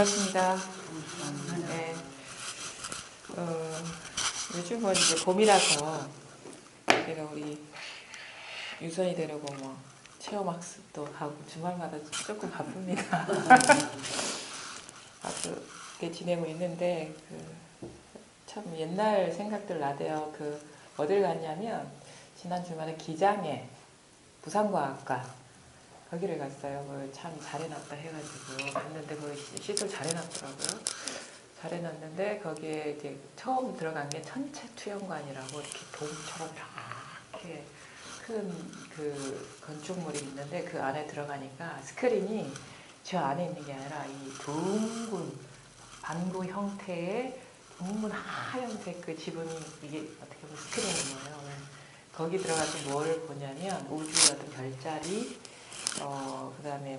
반갑습니다. 네. 요즘은 이제 봄이라서 제가 우리 유선이 되려고 뭐 체험학습도 하고 주말마다 조금 바쁩니다. 바쁘게 지내고 있는데 참 옛날 생각들 나대요. 어딜 갔냐면 지난 주말에 기장에 부산과학과 거기를 갔어요. 참 잘해놨다 해가지고 갔는데 시설 잘해놨더라고요. 잘해놨는데 거기에 이제 처음 들어간 게 천체투영관이라고 이렇게 돔처럼 이렇게 큰 건축물이 있는데 그 안에 들어가니까 스크린이 저 안에 있는 게 아니라 이 둥근 반구 형태의 둥근 하얀색 그 지붕이 이게 어떻게 보면 스크린인 거예요. 거기 들어가서 뭘 보냐면 우주의 어떤 별자리 그 다음에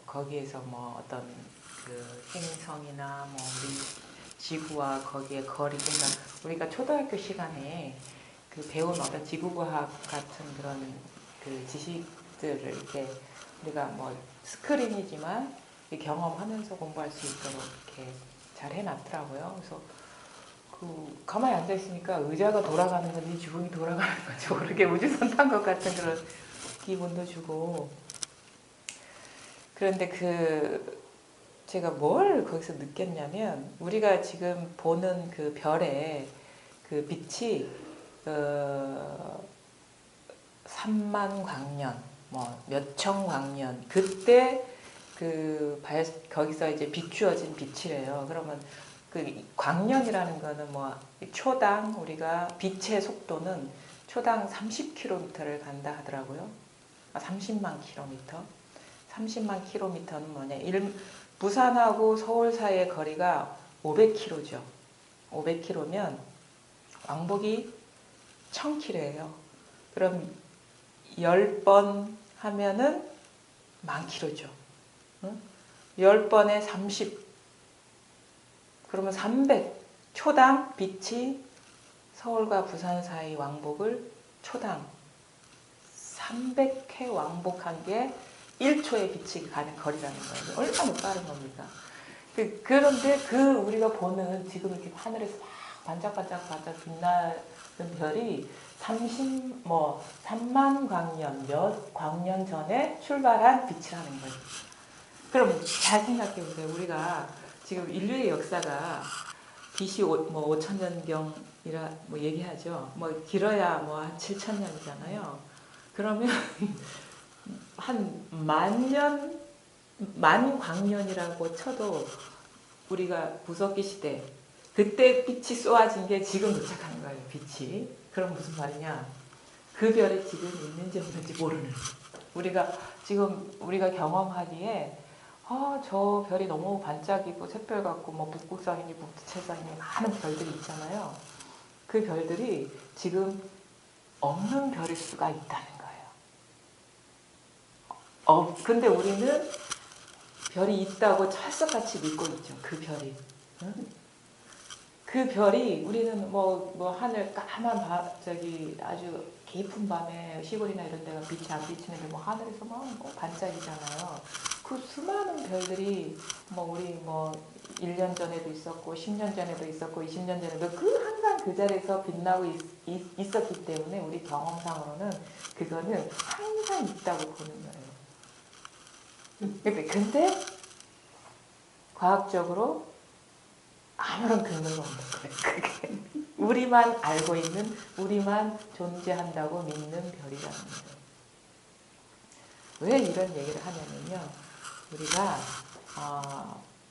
거기에서 어떤 행성이나 우리 지구와 거기에 거리, 그러니까 우리가 초등학교 시간에 배운 어떤 지구과학 같은 그런 지식들을 이렇게 우리가 스크린이지만 경험하면서 공부할 수 있도록 이렇게 잘 해놨더라고요. 그래서 가만히 앉아 있으니까 의자가 돌아가는 건지 지붕이 돌아가는 건지 모르게 우주선 탄 것 같은 그런 기분도 주고. 그런데 제가 뭘 거기서 느꼈냐면 우리가 지금 보는 그 별의 빛이 3만 광년, 몇천 광년 그때 거기서 이제 비추어진 빛이래요. 그러면 광년이라는 거는 초당 우리가 빛의 속도는 초당 30km를 간다 하더라고요. 30만 킬로미터. 30만 킬로미터는 뭐냐? 부산하고 서울 사이의 거리가 500km죠. 500km면 왕복이 1000km예요. 그럼 10번 하면은 10,000km죠. 응? 10번에 30. 그러면 300. 초당 빛이 서울과 부산 사이 왕복을 초당 300회 왕복한 게 1초의 빛이 가는 거리라는 거예요. 얼마나 빠른 겁니까? 그런데 우리가 보는 지금 이렇게 하늘에서 막 반짝반짝 빛나는 별이 3만 광년, 몇 광년 전에 출발한 빛이라는 거예요. 그럼 잘 생각해 보세요. 우리가 지금 인류의 역사가 BC 5,000년경이라 얘기하죠. 길어야 한 7,000년이잖아요. 그러면 한 10,000년, 10,000광년이라고 쳐도 우리가 구석기 시대 그때 빛이 쏘아진 게 지금 도착하는 거예요. 빛이. 그럼 무슨 말이냐? 그 별이 지금 있는지 없는지 모르는. 우리가 경험하기에 저 별이 너무 반짝이고 샛별 같고 북극성이니 북두칠성이니 많은 별들이 있잖아요. 그 별들이 지금 없는 별일 수가 있다는 거예요. 근데 우리는 별이 있다고 철석같이 믿고 있죠. 그 별이. 응? 그 별이 우리는 하늘 까만 아주 깊은 밤에 시골이나 이런 데가 빛이 안 비치는데 하늘에서 반짝이잖아요. 그 수많은 별들이 우리 1년 전에도 있었고 10년 전에도 있었고 20년 전에도 항상 그 자리에서 빛나고 있었기 때문에 우리 경험상으로는 그거는 항상 있다고 보는 거예요. 근데 과학적으로 아무런 근거가 없는 거예요. 그게 우리만 알고 있는, 우리만 존재한다고 믿는 별이라는 거예요. 왜 이런 얘기를 하냐면요. 우리가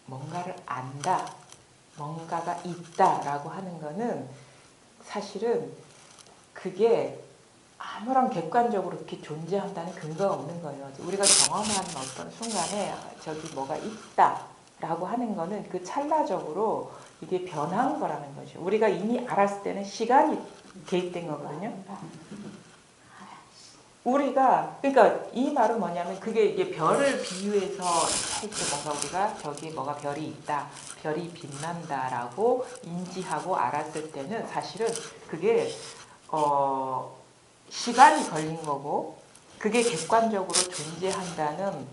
뭔가를 안다, 뭔가가 있다라고 하는 거는 사실은 그게 아무런 객관적으로 이렇게 존재한다는 근거가 없는 거예요. 우리가 경험하는 어떤 순간에 저기 뭐가 있다라고 하는 거는 그 찰나적으로 이게 변한 거라는 거죠. 우리가 이미 알았을 때는 시간이 개입된 거거든요. 그러니까 이 말은 뭐냐면 그게 이게 별을 비유해서 우리가 저기 뭐가 별이 있다, 별이 빛난다라고 인지하고 알았을 때는 사실은 그게 시간이 걸린 거고 그게 객관적으로 존재한다는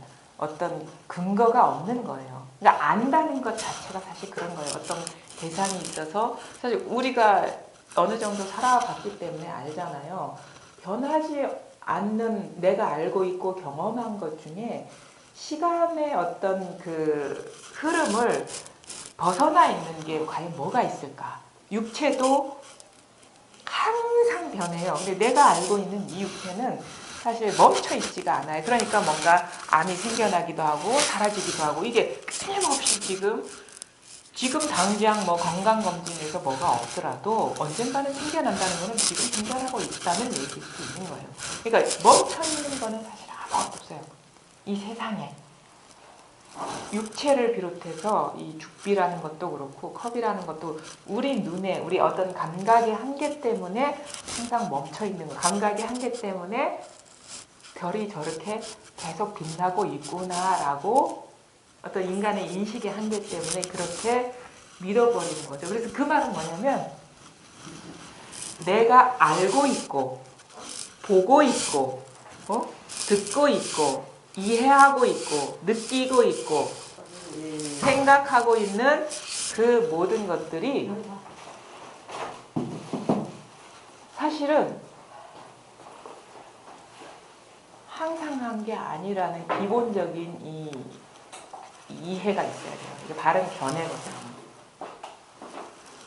어떤 근거가 없는 거예요. 그러니까 안다는 것 자체가 사실 그런 거예요. 어떤 대상이 있어서 사실 우리가 어느 정도 살아봤기 때문에 알잖아요. 변하지 않는 내가 알고 있고 경험한 것 중에 시간의 어떤 그 흐름을 벗어나 있는 게 과연 뭐가 있을까? 육체도 항상 변해요. 근데 내가 알고 있는 이 육체는 사실 멈춰 있지가 않아요. 그러니까 뭔가 암이 생겨나기도 하고 사라지기도 하고 이게 끊임없이 지금 당장 뭐 건강검진에서 뭐가 없더라도 언젠가는 생겨난다는 거는 지금 분별하고 있다는 얘기일 수 있는 거예요. 그러니까 멈춰 있는 거는 사실 아무것도 없어요. 이 세상에. 육체를 비롯해서 이 죽비라는 것도 그렇고 컵이라는 것도 우리 눈에 우리 어떤 감각의 한계 때문에 항상 멈춰 있는 거. 감각의 한계 때문에 별이 저렇게 계속 빛나고 있구나라고 어떤 인간의 인식의 한계 때문에 그렇게 믿어버리는 거죠. 그래서 그 말은 뭐냐면 내가 알고 있고 보고 있고 듣고 있고 이해하고 있고 느끼고 있고 생각하고 있는 그 모든 것들이 사실은 항상 한 게 아니라는 기본적인 이 이해가 있어야 돼요. 이게 바른 견해거든요.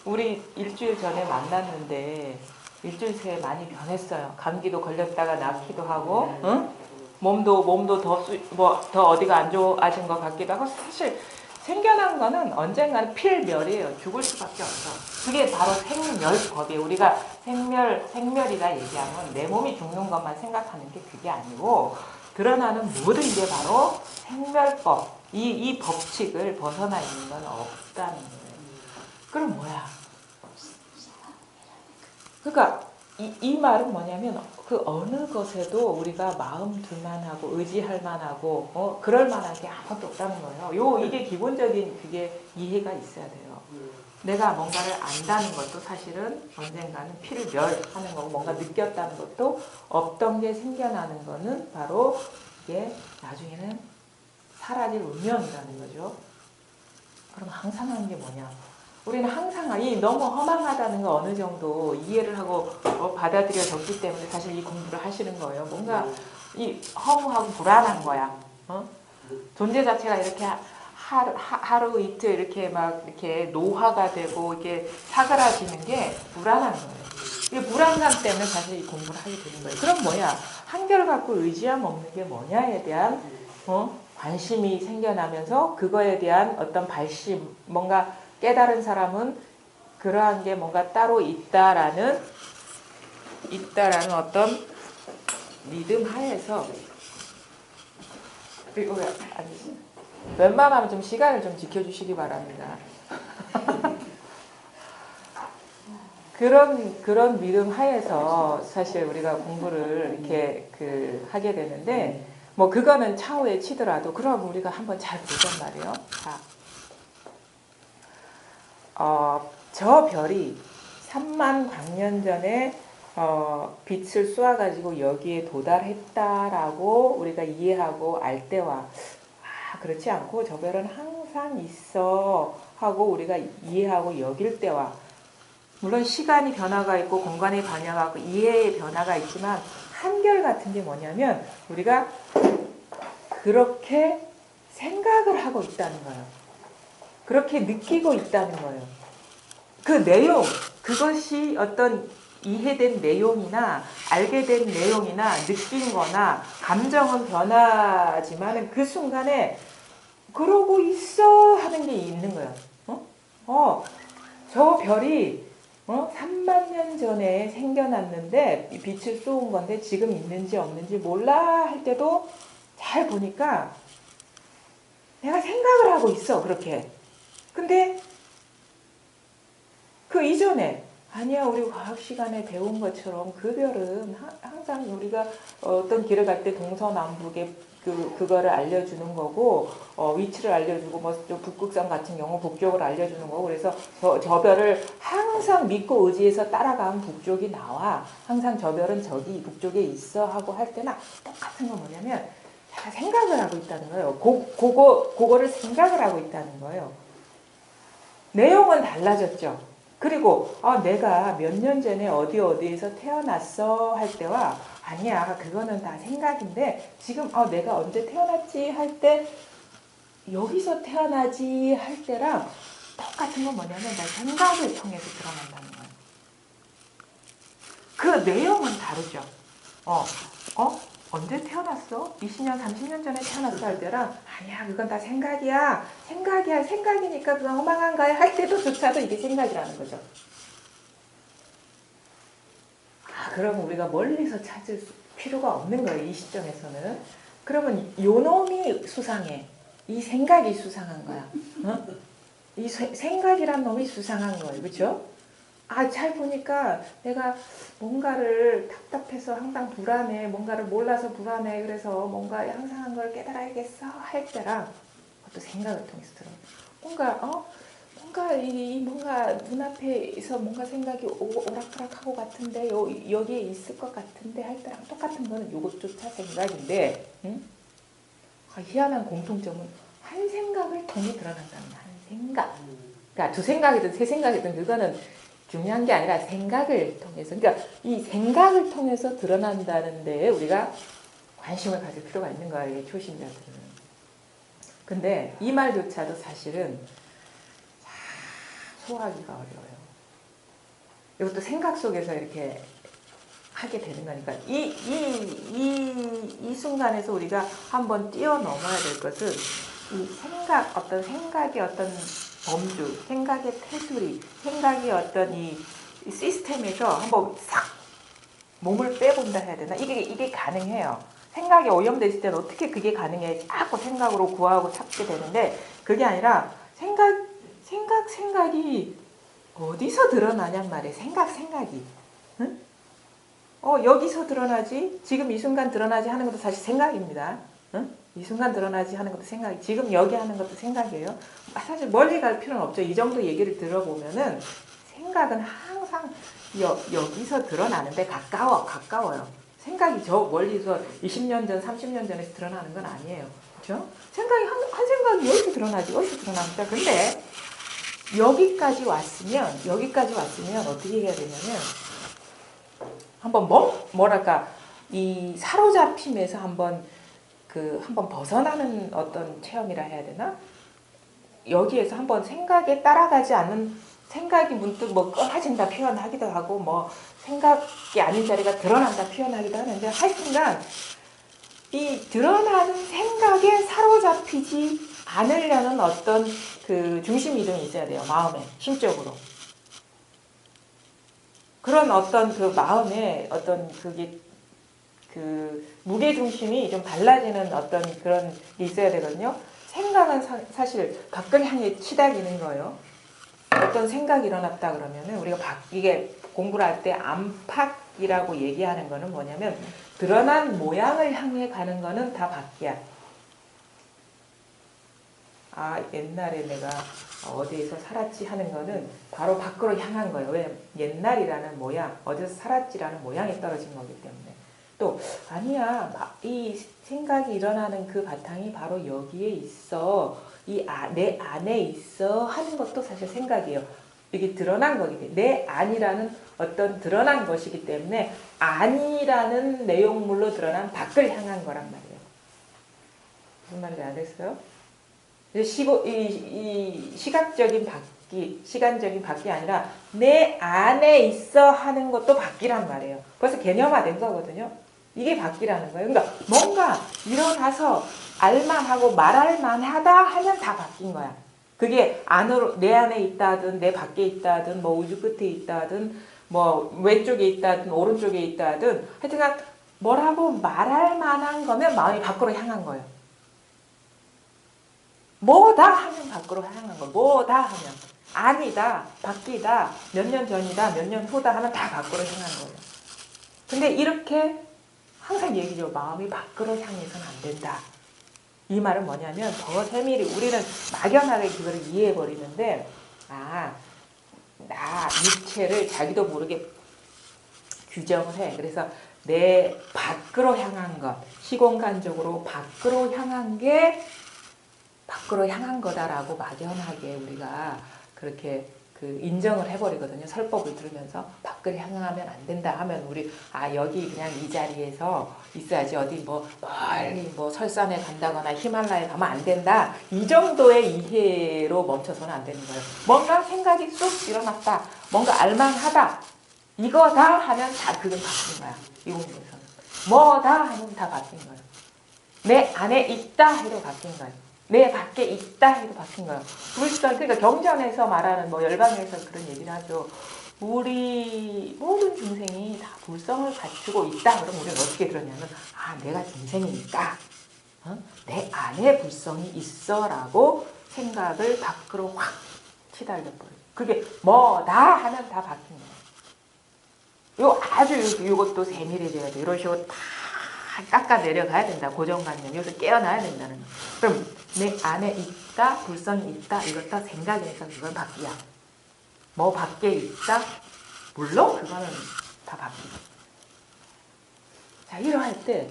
우리 일주일 전에 만났는데 일주일 새에 많이 변했어요. 감기도 걸렸다가 낫기도 하고, 응? 몸도 더 어디가 안 좋아진 것 같기도 하고, 사실 생겨난 거는 언젠가는 필멸이에요. 죽을 수밖에 없어. 그게 바로 생멸법이에요. 우리가 생멸이라 얘기하면 내 몸이 죽는 것만 생각하는 게 그게 아니고 드러나는 모든 게 바로 생멸법. 이 법칙을 벗어나 있는 건 없다는 거예요. 그럼 뭐야? 그러니까 이 말은 뭐냐면 그 어느 것에도 우리가 마음 둘만하고 의지할 만하고 그럴 만한 게 아무것도 없다는 거예요. 이게 기본적인 그게 이해가 있어야 돼요. 내가 뭔가를 안다는 것도 사실은 언젠가는 필멸하는 거고 뭔가 느꼈다는 것도 없던 게 생겨나는 거는 바로 이게 나중에는 사라질 운명이라는 거죠. 그럼 항상 하는 게 뭐냐? 우리는 항상 이 너무 허망하다는 거 어느 정도 이해를 하고 받아들여졌기 때문에 사실 이 공부를 하시는 거예요. 뭔가 이 허무하고 불안한 거야. 존재 자체가 이렇게 하루 이틀 이렇게 막 이렇게 노화가 되고 이렇게 사그라지는 게 불안한 거예요. 이 불안감 때문에 사실 이 공부를 하게 되는 거예요. 그럼 뭐야? 한결같고 의지함 없는 게 뭐냐에 대한 관심이 생겨나면서 그거에 대한 어떤 발심, 뭔가 깨달은 사람은 그러한 게 뭔가 따로 있다라는 어떤 믿음 하에서 그리고 웬만하면 좀 시간을 좀 지켜주시기 바랍니다. 그런 믿음 하에서 사실 우리가 공부를 이렇게 하게 되는데 뭐 그거는 차후에 치더라도 그럼 우리가 한번 잘 보잔 말이에요. 자, 저 별이 3만 광년 전에 빛을 쏘아가지고 여기에 도달했다라고 우리가 이해하고 알 때와 그렇지 않고 저 별은 항상 있어 하고 우리가 이해하고 여길 때와 물론 시간이 변화가 있고 공간의 변화가 있고 이해의 변화가 있지만 한결같은 게 뭐냐면 우리가 그렇게 생각을 하고 있다는 거예요. 그렇게 느끼고 있다는 거예요. 그 내용, 그것이 어떤 이해된 내용이나 알게 된 내용이나 느낀 거나 감정은 변하지만 그 순간에 그러고 있어 하는 게 있는 거예요. 저 별이 3만 년 전에 생겨났는데 빛을 쏘은 건데 지금 있는지 없는지 몰라 할 때도 잘 보니까 내가 생각을 하고 있어 그렇게. 근데 그 이전에 아니야 우리 과학 시간에 배운 것처럼 그 별은 항상 우리가 어떤 길을 갈 때 동서남북의 그거를 알려주는 거고 위치를 알려주고 뭐 북극성 같은 경우 북쪽을 알려주는 거고 그래서 저 별을 항상 믿고 의지해서 따라가면 북쪽이 나와 항상 저 별은 저기 북쪽에 있어 하고 할 때나 똑같은 건 뭐냐면 다 생각을 하고 있다는 거예요. 그거를 생각을 하고 있다는 거예요. 내용은 달라졌죠. 그리고 내가 몇 년 전에 어디에서 태어났어 할 때와 아니야 그거는 다 생각인데 지금 내가 언제 태어났지 할 때 여기서 태어나지 할 때랑 똑같은 건 뭐냐면 나 생각을 통해서 드러난다는 거예요. 그 내용은 다르죠. 언제 태어났어? 20년, 30년 전에 태어났어 할 때랑 아니야 그건 다 생각이야. 생각이니까 그건 허망한 거야 할 때도조차도 이게 생각이라는 거죠. 그러면 우리가 멀리서 찾을 필요가 없는 거예요. 이 시점에서는. 그러면 요 놈이 수상해. 이 생각이 수상한 거야. 이 생각이란 놈이 수상한 거예요. 그렇죠? 잘 보니까 내가 뭔가를 답답해서 항상 불안해. 뭔가를 몰라서 불안해. 그래서 뭔가 항상 한 걸 깨달아야겠어 할 때랑 그것도 생각을 통해서 들어요. 뭔가 뭔가 눈앞에서 뭔가 생각이 오락가락하고 같은데 여기에 있을 것 같은데 할 때랑 똑같은 거는 이것조차 생각인데 희한한 공통점은 한 생각을 통해 드러난다는 거야. 한 생각. 그러니까 두 생각이든 세 생각이든 그거는 중요한 게 아니라 생각을 통해서 그러니까 이 생각을 통해서 드러난다는 데에 우리가 관심을 가질 필요가 있는 거예요. 이 초심자들은. 근데 이 말조차도 사실은 소화하기가 어려워요. 이것도 생각 속에서 이렇게 하게 되는 거니까 이 순간에서 우리가 한번 뛰어넘어야 될 것은 이 어떤 생각의 어떤 범주, 생각의 테두리, 생각의 어떤 이 시스템에서 한번 싹 몸을 빼본다 해야 되나? 이게 가능해요. 생각이 오염됐을 때는 어떻게 그게 가능해? 자꾸 생각으로 구하고 찾게 되는데 그게 아니라 생각이 어디서 드러나냔 말이에요. 생각이. 응? 여기서 드러나지? 지금 이 순간 드러나지 하는 것도 사실 생각입니다. 응? 이 순간 드러나지 하는 것도 생각이 지금 여기 하는 것도 생각이에요. 사실 멀리 갈 필요는 없죠. 이 정도 얘기를 들어보면은 생각은 항상 여기서 드러나는데 가까워요. 생각이 저 멀리서 20년 전, 30년 전에 드러나는 건 아니에요. 그렇죠? 생각이 한 생각이 여기서 드러나지. 근데 여기까지 왔으면 어떻게 해야 되냐면 한번 뭐랄까 이 사로잡힘에서 한번 벗어나는 어떤 체험이라 해야 되나? 여기에서 한번 생각에 따라가지 않는 생각이 문득 꺼라진다 표현하기도 하고 생각이 아닌 자리가 드러난다 표현하기도 하는데 하여튼간 이 드러나는 생각에 사로잡히지 않으려는 어떤 그 중심 이동이 있어야 돼요. 마음에, 심적으로. 그런 어떤 그 마음에 어떤 그게 그 무게 중심이 좀 달라지는 어떤 그런 게 있어야 되거든요. 생각은 사실 밖을 향해 치닫는 거예요. 어떤 생각이 일어났다 그러면은 우리가 이게 공부를 할 때 안팎이라고 얘기하는 거는 뭐냐면 드러난 모양을 향해 가는 거는 다 밖이야. 옛날에 내가 어디에서 살았지 하는 거는 바로 밖으로 향한 거예요. 왜? 옛날이라는 모양, 어디서 살았지라는 모양이 떨어진 거기 때문에. 또 아니야, 이 생각이 일어나는 그 바탕이 바로 여기에 있어. 내 안에 있어 하는 것도 사실 생각이에요. 이게 드러난 거기 때문에 내 안이라는 어떤 드러난 것이기 때문에 안이라는 내용물로 드러난 밖을 향한 거란 말이에요. 무슨 말인지 알겠어요? 이 시간적인 밖이 아니라 내 안에 있어 하는 것도 밖이란 말이에요. 벌써 개념화된 거거든요. 이게 밖이라는 거예요. 그러니까 뭔가 일어나서 알만하고 말할 만하다 하면 다 바뀐 거야. 그게 안으로 내 안에 있다든 내 밖에 있다든 우주 끝에 있다든 왼쪽에 있다든 오른쪽에 있다든 하여튼간 뭐라고 말할 만한 거면 마음이 밖으로 향한 거예요. 뭐다 하면 밖으로 향한 거. 뭐다 하면 아니다, 밖이다, 몇 년 전이다, 몇 년 후다 하면 다 밖으로 향한 거예요. 근데 이렇게 항상 얘기죠. 마음이 밖으로 향해서는 안 된다. 이 말은 뭐냐면 더 세밀히 우리는 막연하게 그거를 이해해버리는데 나 육체를 자기도 모르게 규정을 해. 그래서 내 밖으로 향한 것, 시공간적으로 밖으로 향한 게 밖으로 향한 거다라고 막연하게 우리가 그렇게 그 인정을 해버리거든요. 설법을 들으면서 밖을 향하면 안 된다 하면 우리 여기 그냥 이 자리에서 있어야지 어디 뭐 멀리 뭐 설산에 간다거나 히말라야에 가면 안 된다. 이 정도의 이해로 멈춰서는 안 되는 거예요. 뭔가 생각이 쑥 일어났다. 뭔가 알만하다. 이거다 하면 다 그건 바뀐 거야. 이 공부에서는. 뭐다 하면 다 바뀐 거예요. 내 안에 있다 해도 바뀐 거예요. 내 밖에 있다 해도 바뀐 거예요. 불성, 그러니까 경전에서 말하는 뭐 열방에서 그런 얘기를 하죠. 우리 모든 중생이 다 불성을 갖추고 있다. 그럼 우리는 어떻게 들었냐면 내가 중생이니까 내 안에 불성이 있어라고 생각을 밖으로 확 치달려버려요. 그게 뭐다 하면 다 바뀐 거예요. 요것도 세밀해져야 돼. 이런 식으로 다 깎아 내려가야 된다. 고정관념. 여기서 깨어나야 된다는 거. 그럼 내 안에 있다, 불성이 있다, 이것도 생각에서 그건 바뀌야. 뭐 밖에 있다? 물론 그거는 다 바뀌고. 자, 이러할 때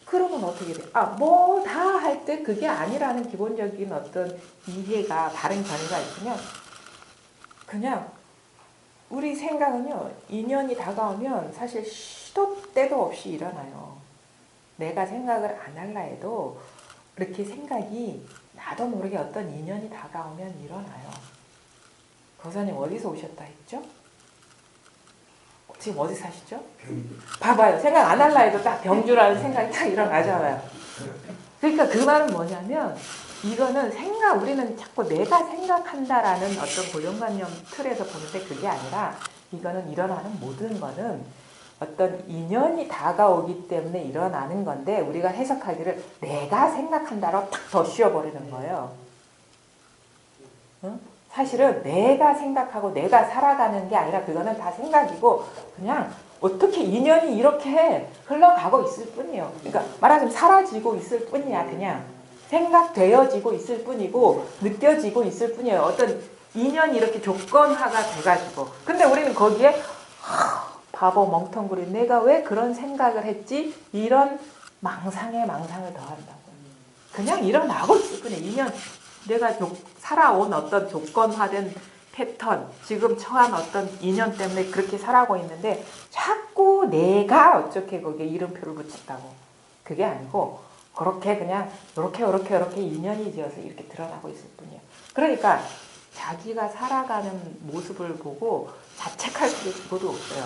그러면 어떻게 돼? 뭐다 할 때 그게 아니라는 기본적인 어떤 이해가 다른 견해가 있으면 그냥 우리 생각은요. 인연이 다가오면 사실 시도 때도 없이 일어나요. 내가 생각을 안 할라 해도 그렇게 생각이 나도 모르게 어떤 인연이 다가오면 일어나요. 거사님 어디서 오셨다 했죠? 지금 어디 사시죠? 봐봐요. 생각 안 할라 해도 딱 병주라는 생각이 딱 일어나잖아요. 그러니까 그 말은 뭐냐면 이거는 우리는 자꾸 내가 생각한다라는 어떤 고정관념 틀에서 보는데 그게 아니라 이거는 일어나는 모든 거는 어떤 인연이 다가오기 때문에 일어나는 건데 우리가 해석하기를 내가 생각한다로 탁 더 씌워버리는 거예요. 응? 사실은 내가 생각하고 내가 살아가는 게 아니라 그거는 다 생각이고 그냥 어떻게 인연이 이렇게 흘러가고 있을 뿐이에요. 그러니까 말하자면 사라지고 있을 뿐이야. 그냥 생각되어지고 있을 뿐이고 느껴지고 있을 뿐이에요. 어떤 인연이 이렇게 조건화가 돼가지고 근데 우리는 거기에 바보 멍텅구리 내가 왜 그런 생각을 했지? 이런 망상에 망상을 더한다고. 그냥 일어나고 있을 뿐이에요. 인연 내가 살아온 어떤 조건화된 패턴 지금 처한 어떤 인연 때문에 그렇게 살아가고 있는데 자꾸 내가 어떻게 거기에 이름표를 붙인다고. 그게 아니고 그렇게 그냥 이렇게 인연이 지어서 이렇게 드러나고 있을 뿐이에요. 그러니까 자기가 살아가는 모습을 보고 자책할 필요도 없어요.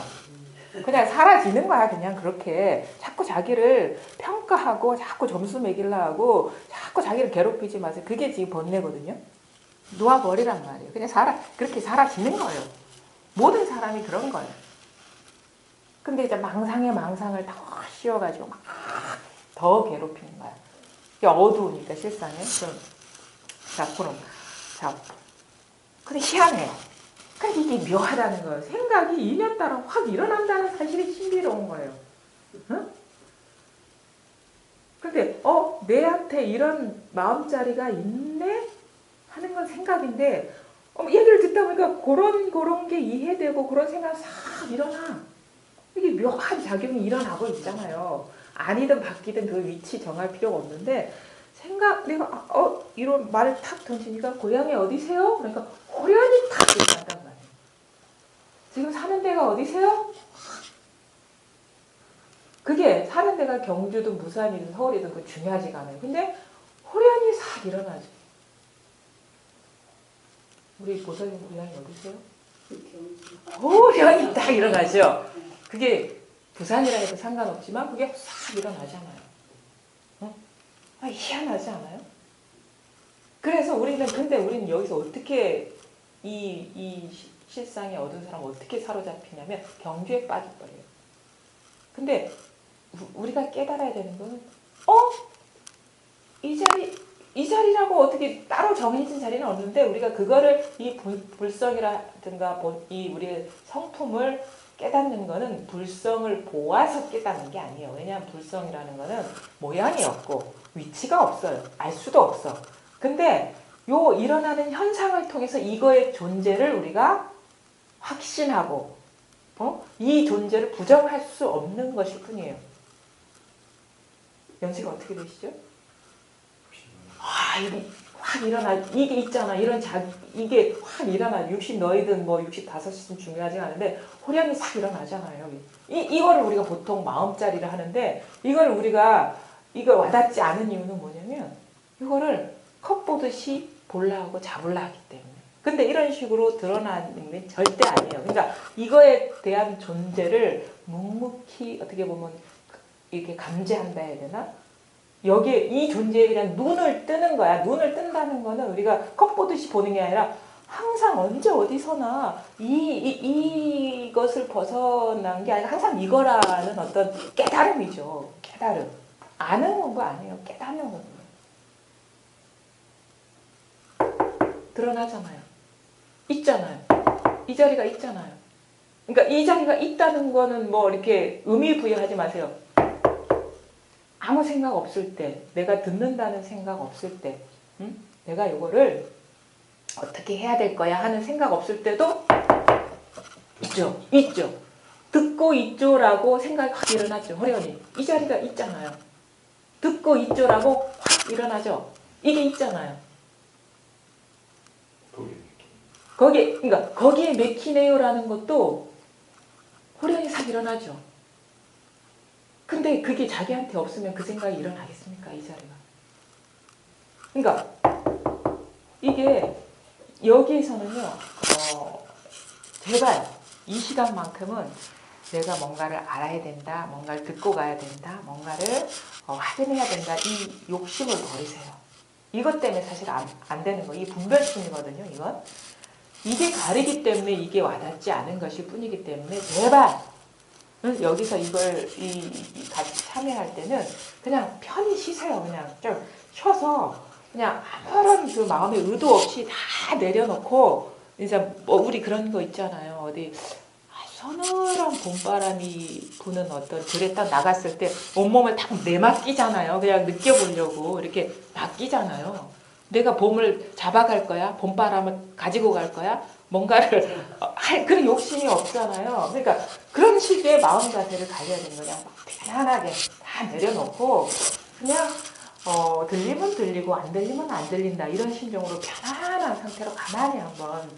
그냥 사라지는 거야. 그냥 그렇게 자꾸 자기를 평가하고 자꾸 점수 매기려 하고 자꾸 자기를 괴롭히지 마세요. 그게 지금 번뇌거든요. 놓아버리란 말이에요. 그냥 그렇게 사라지는 거예요. 모든 사람이 그런 거예요. 근데 이제 망상에 망상을 더 씌워가지고 막 더 괴롭히는 거야. 어두우니까 실상에. 자, 근데 희한해요. 근데 이게 묘하다는 거예요. 생각이 인연 따라 확 일어난다는 사실이 신비로운 거예요. 응? 근데 내한테 이런 마음자리가 있네? 하는 건 생각인데 얘기를 듣다 보니까 그런 게 이해되고 그런 생각이 싹 일어나. 이게 묘한 작용이 일어나고 있잖아요. 아니든 바뀌든 그 위치 정할 필요가 없는데 내가 이런 말을 탁 던지니까 고향이 어디세요? 그러니까 호련이 탁 일어난단 말이에요. 지금 사는 데가 어디세요? 그게 사는 데가 경주든 부산이든 서울이든 그 중요하지가 않아요. 근데 호련이 싹 일어나죠. 우리 보살님 고향이 어디세요? 호련이 딱 일어나죠. 그게 부산이라 해도 상관없지만 그게 싹 일어나잖아요. 응? 희한하지 않아요? 그래서 근데 우리는 여기서 어떻게 이 실상에 얻은 사람 어떻게 사로잡히냐면 경주에 빠져버려요. 근데 우리가 깨달아야 되는 거는 이 자리라고 어떻게 따로 정해진 자리는 없는데 우리가 그거를 이 불성이라든가 이 우리의 성품을 깨닫는 거는 불성을 보아서 깨닫는 게 아니에요. 왜냐하면 불성이라는 거는 모양이 없고 위치가 없어요. 알 수도 없어. 근데 일어나는 현상을 통해서 이거의 존재를 우리가 확신하고 이 존재를 부정할 수 없는 것일 뿐이에요. 연세가 어떻게 되시죠? 이게 확 일어나. 이게 있잖아. 이게 확 일어나. 60 너희든 뭐 65이든 중요하지 않은데 호련이 싹 일어나잖아요. 여기. 이거를 우리가 보통 마음자리를 하는데 이걸 우리가 이걸 와닿지 않은 이유는 뭐냐면 이거를 컵 보듯이 볼라 잡을라 하기 때문에. 근데 이런 식으로 드러나는 게 절대 아니에요. 그러니까 이거에 대한 존재를 묵묵히 어떻게 보면 이렇게 감지한다 해야 되나? 여기에 이 존재에 그냥 눈을 뜨는 거야. 눈을 뜬다는 거는 우리가 컵 보듯이 보는 게 아니라 항상 언제 어디서나 이것을 벗어난 게 아니라 항상 이거라는 어떤 깨달음이죠. 깨달음. 아는 거 아니에요. 깨닫는 거거든요. 드러나잖아요. 있잖아요. 이 자리가 있잖아요. 그러니까 이 자리가 있다는 거는 뭐 이렇게 의미 부여하지 마세요. 아무 생각 없을 때, 내가 듣는다는 생각 없을 때, 내가 이거를 어떻게 해야 될 거야 하는 생각 없을 때도 있죠. 있죠. 듣고 있죠라고 생각이 확 일어나죠. 호련이. 이 자리가 있잖아요. 듣고 있죠라고 확 일어나죠. 이게 있잖아요. 그러니까 거기에 맥히네요라는 것도 호련이 싹 일어나죠. 근데 그게 자기한테 없으면 그 생각이 일어나겠습니까? 이 자리가. 그러니까 이게 여기에서는요. 제발 이 시간만큼은 내가 뭔가를 알아야 된다. 뭔가를 듣고 가야 된다. 뭔가를 확인해야 된다. 이 욕심을 버리세요. 이것 때문에 사실 안 되는 거예요. 이 분별심이거든요. 이건. 이게 가리기 때문에 이게 와닿지 않은 것일 뿐이기 때문에 제발 여기서 이걸 같이 참여할 때는 그냥 편히 쉬세요. 그냥 좀 쉬어서 그냥 아무런 그 마음의 의도 없이 다 내려놓고 이제 뭐 우리 그런 거 있잖아요. 어디 서늘한 봄바람이 부는 어떤 들에 딱 나갔을 때 온몸을 딱 내맡기잖아요. 그냥 느껴보려고 이렇게 맡기잖아요. 내가 봄을 잡아갈 거야? 봄바람을 가지고 갈 거야? 뭔가를 할 그런 욕심이 없잖아요. 그러니까 그런 식의 마음 자세를 가져야 되는 거냐. 편안하게 다 내려놓고 그냥 들리면 들리고 안 들리면 안 들린다. 이런 심정으로 편안한 상태로 가만히 한번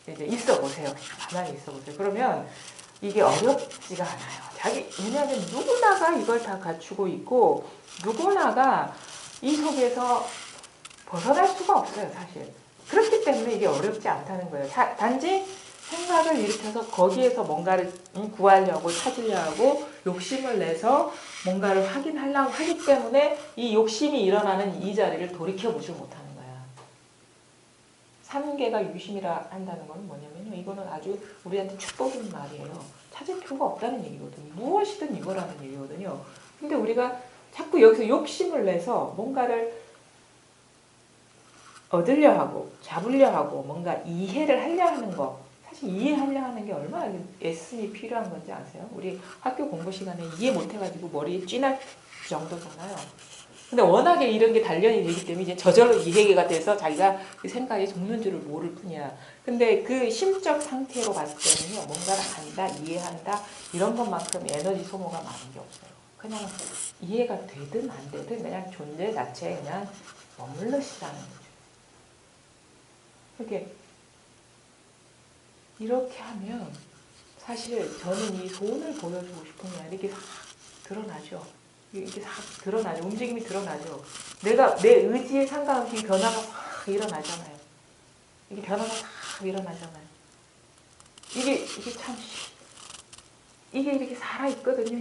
이제 있어 보세요. 가만히 있어 보세요. 그러면 이게 어렵지가 않아요. 왜냐하면 누구나가 이걸 다 갖추고 있고 누구나가 이 속에서 벗어날 수가 없어요, 사실. 그렇기 때문에 이게 어렵지 않다는 거예요. 단지 생각을 일으켜서 거기에서 뭔가를 구하려고 찾으려고 욕심을 내서 뭔가를 확인하려고 하기 때문에 이 욕심이 일어나는 이 자리를 돌이켜보지 못하는 거야. 삼계가 유심이라 한다는 건 뭐냐면요. 이거는 아주 우리한테 축복인 말이에요. 찾을 필요가 없다는 얘기거든요. 무엇이든 이거라는 얘기거든요. 근데 우리가 자꾸 여기서 욕심을 내서 뭔가를 얻으려 하고 잡으려 하고 뭔가 이해를 하려 하는 거 사실 이해하려 하는 게 얼마나 애씀이 필요한 건지 아세요? 우리 학교 공부 시간에 이해 못해가지고 머리에 쥐날 정도잖아요. 근데 워낙에 이런 게 단련이 되기 때문에 이제 저절로 이해가 돼서 자기가 그 생각이 적는 줄을 모를 뿐이야. 근데 그 심적 상태로 봤을 때는요. 뭔가를 안다, 이해한다 이런 것만큼 에너지 소모가 많은 게 없어요. 그냥 이해가 되든 안 되든 그냥 존재 자체에 그냥 머물러시라는 거죠. 이렇게 하면 사실 저는 이 손을 보여주고 싶은 게 아니라 이게 싹 드러나죠. 이게 싹 드러나죠. 움직임이 드러나죠. 내 의지에 상관없이 변화가 확 일어나잖아요. 이게 변화가 확 일어나잖아요. 이게 참 이게 이렇게 살아있거든요.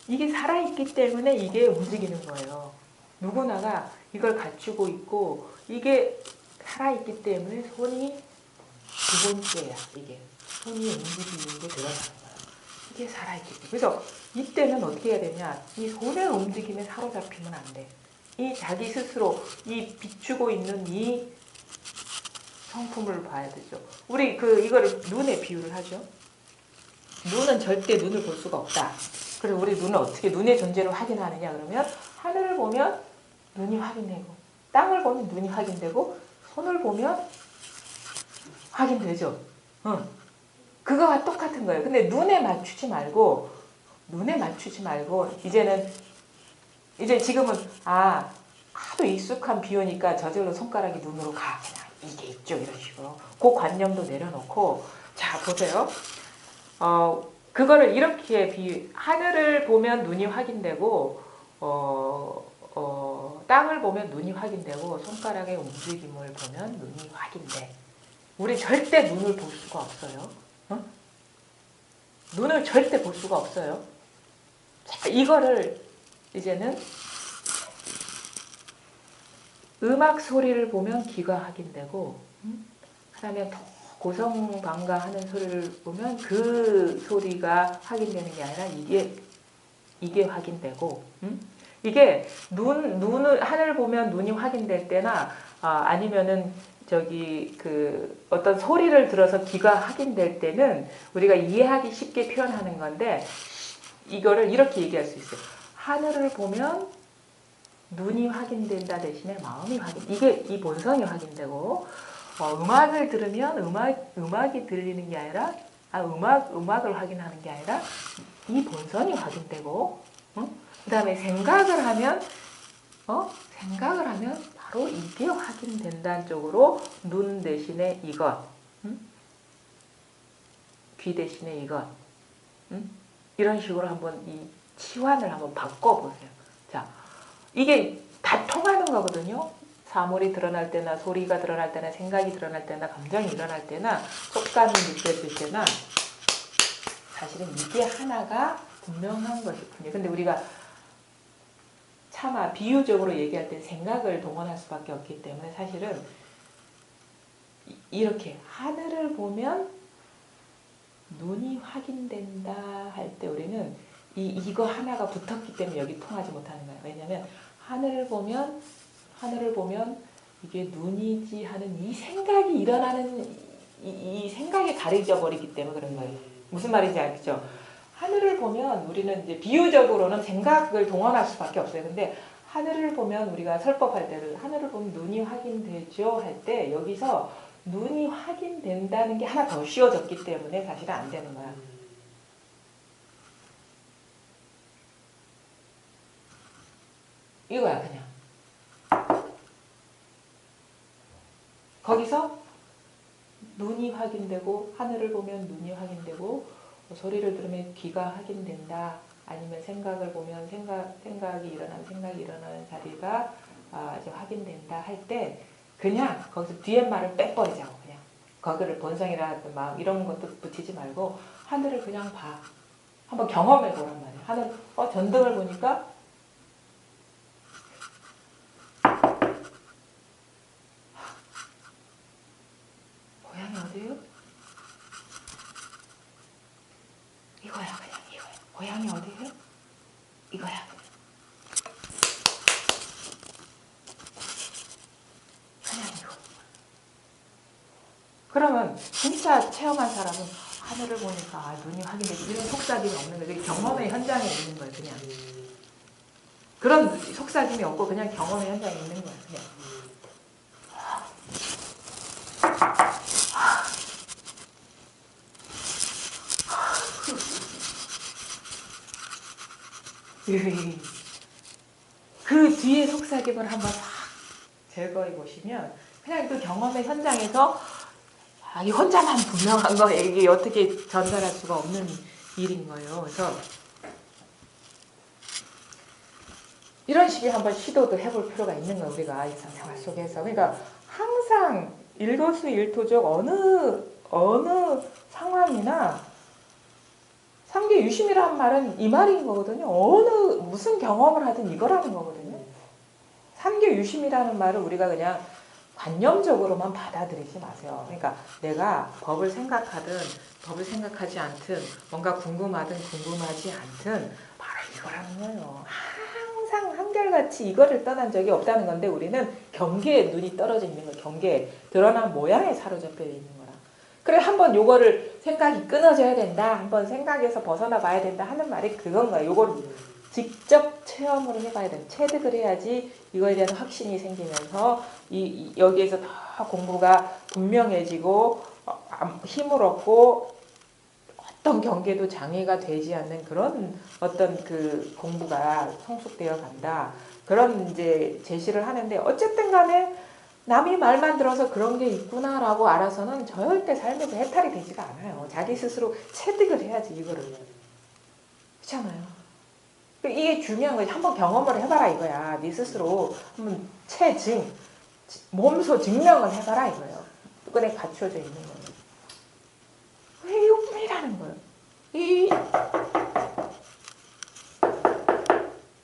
이게 살아있기 때문에 이게 움직이는 거예요. 누구나가 이걸 갖추고 있고 이게 살아있기 때문에 손이 두 번째야. 이게 손이 움직이는 게 드러나는 거예요. 이게 살아있기 때문에. 그래서 이때는 어떻게 해야 되냐. 이 손의 움직임에 사로잡히면 안 돼. 이 자기 스스로 이 비추고 있는 이 성품을 봐야 되죠. 우리 이거를 눈에 비유를 하죠. 눈은 절대 눈을 볼 수가 없다. 그리고 우리 눈은 어떻게 눈의 존재를 확인하느냐 그러면 하늘을 보면 눈이 확인되고 땅을 보면 눈이 확인되고 손을 보면 확인되죠. 그거와 똑같은 거예요. 근데 눈에 맞추지 말고 이제 지금은 하도 익숙한 비유니까 저절로 손가락이 눈으로 가. 그냥 이게 있죠. 이런 식으로. 그 관념도 내려놓고 자 보세요. 그거를 이렇게 하늘을 보면 눈이 확인되고 땅을 보면 눈이 확인되고 손가락의 움직임을 보면 눈이 확인돼. 우리 절대 눈을 볼 수가 없어요. 어? 눈을 절대 볼 수가 없어요. 자, 이거를 이제는 음악 소리를 보면 귀가 확인되고 그다음에 더 고성방가하는 소리를 보면 그 소리가 확인되는 게 아니라 이게 확인되고 이게 눈을 하늘 보면 눈이 확인될 때나 아니면은 어떤 소리를 들어서 귀가 확인될 때는 우리가 이해하기 쉽게 표현하는 건데 이거를 이렇게 얘기할 수 있어요. 하늘을 보면 눈이 확인된다 대신에 마음이 이 본성이 확인되고 음악을 들으면 음악이 들리는 게 아니라 음악을 확인하는 게 아니라 이 본성이 확인되고 그 다음에 생각을 하면 바로 이게 확인된다는 쪽으로 눈 대신에 이것 귀 대신에 이것 이런 식으로 한번 이 치환을 한번 바꿔보세요. 자, 이게 다 통하는 거거든요. 사물이 드러날 때나 소리가 드러날 때나 생각이 드러날 때나 감정이 일어날 때나 속감이 느껴질 때나 사실은 이게 하나가 분명한 것이군요. 근데 우리가 차마 비유적으로 얘기할 때 생각을 동원할 수밖에 없기 때문에 사실은 이렇게 하늘을 보면 눈이 확인된다 할 때 우리는 이거 하나가 붙었기 때문에 여기 통하지 못하는 거예요. 왜냐하면 하늘을 보면 이게 눈이지 하는 이 생각이 일어나는 이 생각에 가려져 버리기 때문에 그런 거예요. 무슨 말인지 알겠죠? 하늘을 보면 우리는 이제 비유적으로는 생각을 동원할 수밖에 없어요. 근데 하늘을 보면 우리가 설법할 때를 하늘을 보면 눈이 확인되죠 할 때 여기서 눈이 확인된다는 게 하나 더 씌워졌기 때문에 사실은 안 되는 거야. 이거야 그냥. 거기서 눈이 확인되고 하늘을 보면 눈이 확인되고 소리를 들으면 귀가 확인된다. 아니면 생각을 보면 생각이 일어나는 자리가 이제 확인된다 할 때 그냥 거기서 뒤에 말을 빼버리자고 그냥 거기를 본성이라든 마음 이런 것도 붙이지 말고 하늘을 그냥 봐. 한번 경험해 보란 말이야. 하늘 전등을 보니까 고향이 어디예요? 이거야 그냥 이거야. 고향이 어디예요? 이거야. 그냥 이거. 그러면 진짜 체험한 사람은 하늘을 보니까 눈이 확인되고 이런 속삭임이 없는 거예요. 경험의 현장에 있는 거예요. 그냥. 그런 속삭임이 없고 그냥 경험의 현장에 있는 거예요. 그냥. 그 뒤에 속삭임을 한번 싹 제거해 보시면 그냥 그 경험의 현장에서 이 혼자만 분명한 거 이게 어떻게 전달할 수가 없는 일인 거예요. 그래서 이런 식의 한번 시도도 해볼 필요가 있는 거예요. 우리가 일상생활 속에서. 그러니까 항상 일거수일투족 어느 상황이나 삼계유심이라는 말은 이 말인 거거든요. 무슨 경험을 하든 이거라는 거거든요. 삼계유심이라는 말을 우리가 그냥 관념적으로만 받아들이지 마세요. 그러니까 내가 법을 생각하든 법을 생각하지 않든 뭔가 궁금하든 궁금하지 않든 바로 이거라는 거예요. 항상 한결같이 이거를 떠난 적이 없다는 건데 우리는 경계에 눈이 떨어져 있는 거예요. 경계에 드러난 모양에 사로잡혀 있는 거라. 그래 한번 요거를 생각이 끊어져야 된다. 한번 생각에서 벗어나 봐야 된다 하는 말이 그건 거예요. 요거를 직접 체험을 해봐야 된다. 체득을 해야지 이거에 대한 확신이 생기면서 여기에서 더 공부가 분명해지고 힘을 얻고 어떤 경계도 장애가 되지 않는 그런 어떤 그 공부가 성숙되어 간다. 그런 이제 제시를 하는데 어쨌든 간에 남이 말만 들어서 그런 게 있구나라고 알아서는 절대 삶에서 해탈이 되지가 않아요. 자기 스스로 체득을 해야지 이거를. 그렇잖아요. 이게 중요한 거지. 한번 경험을 해봐라 이거야. 네 스스로 한번 체증, 몸소 증명을 해봐라 이거예요. 그게 갖춰져 있는 거예요. 이것뿐이라는 거예요. 이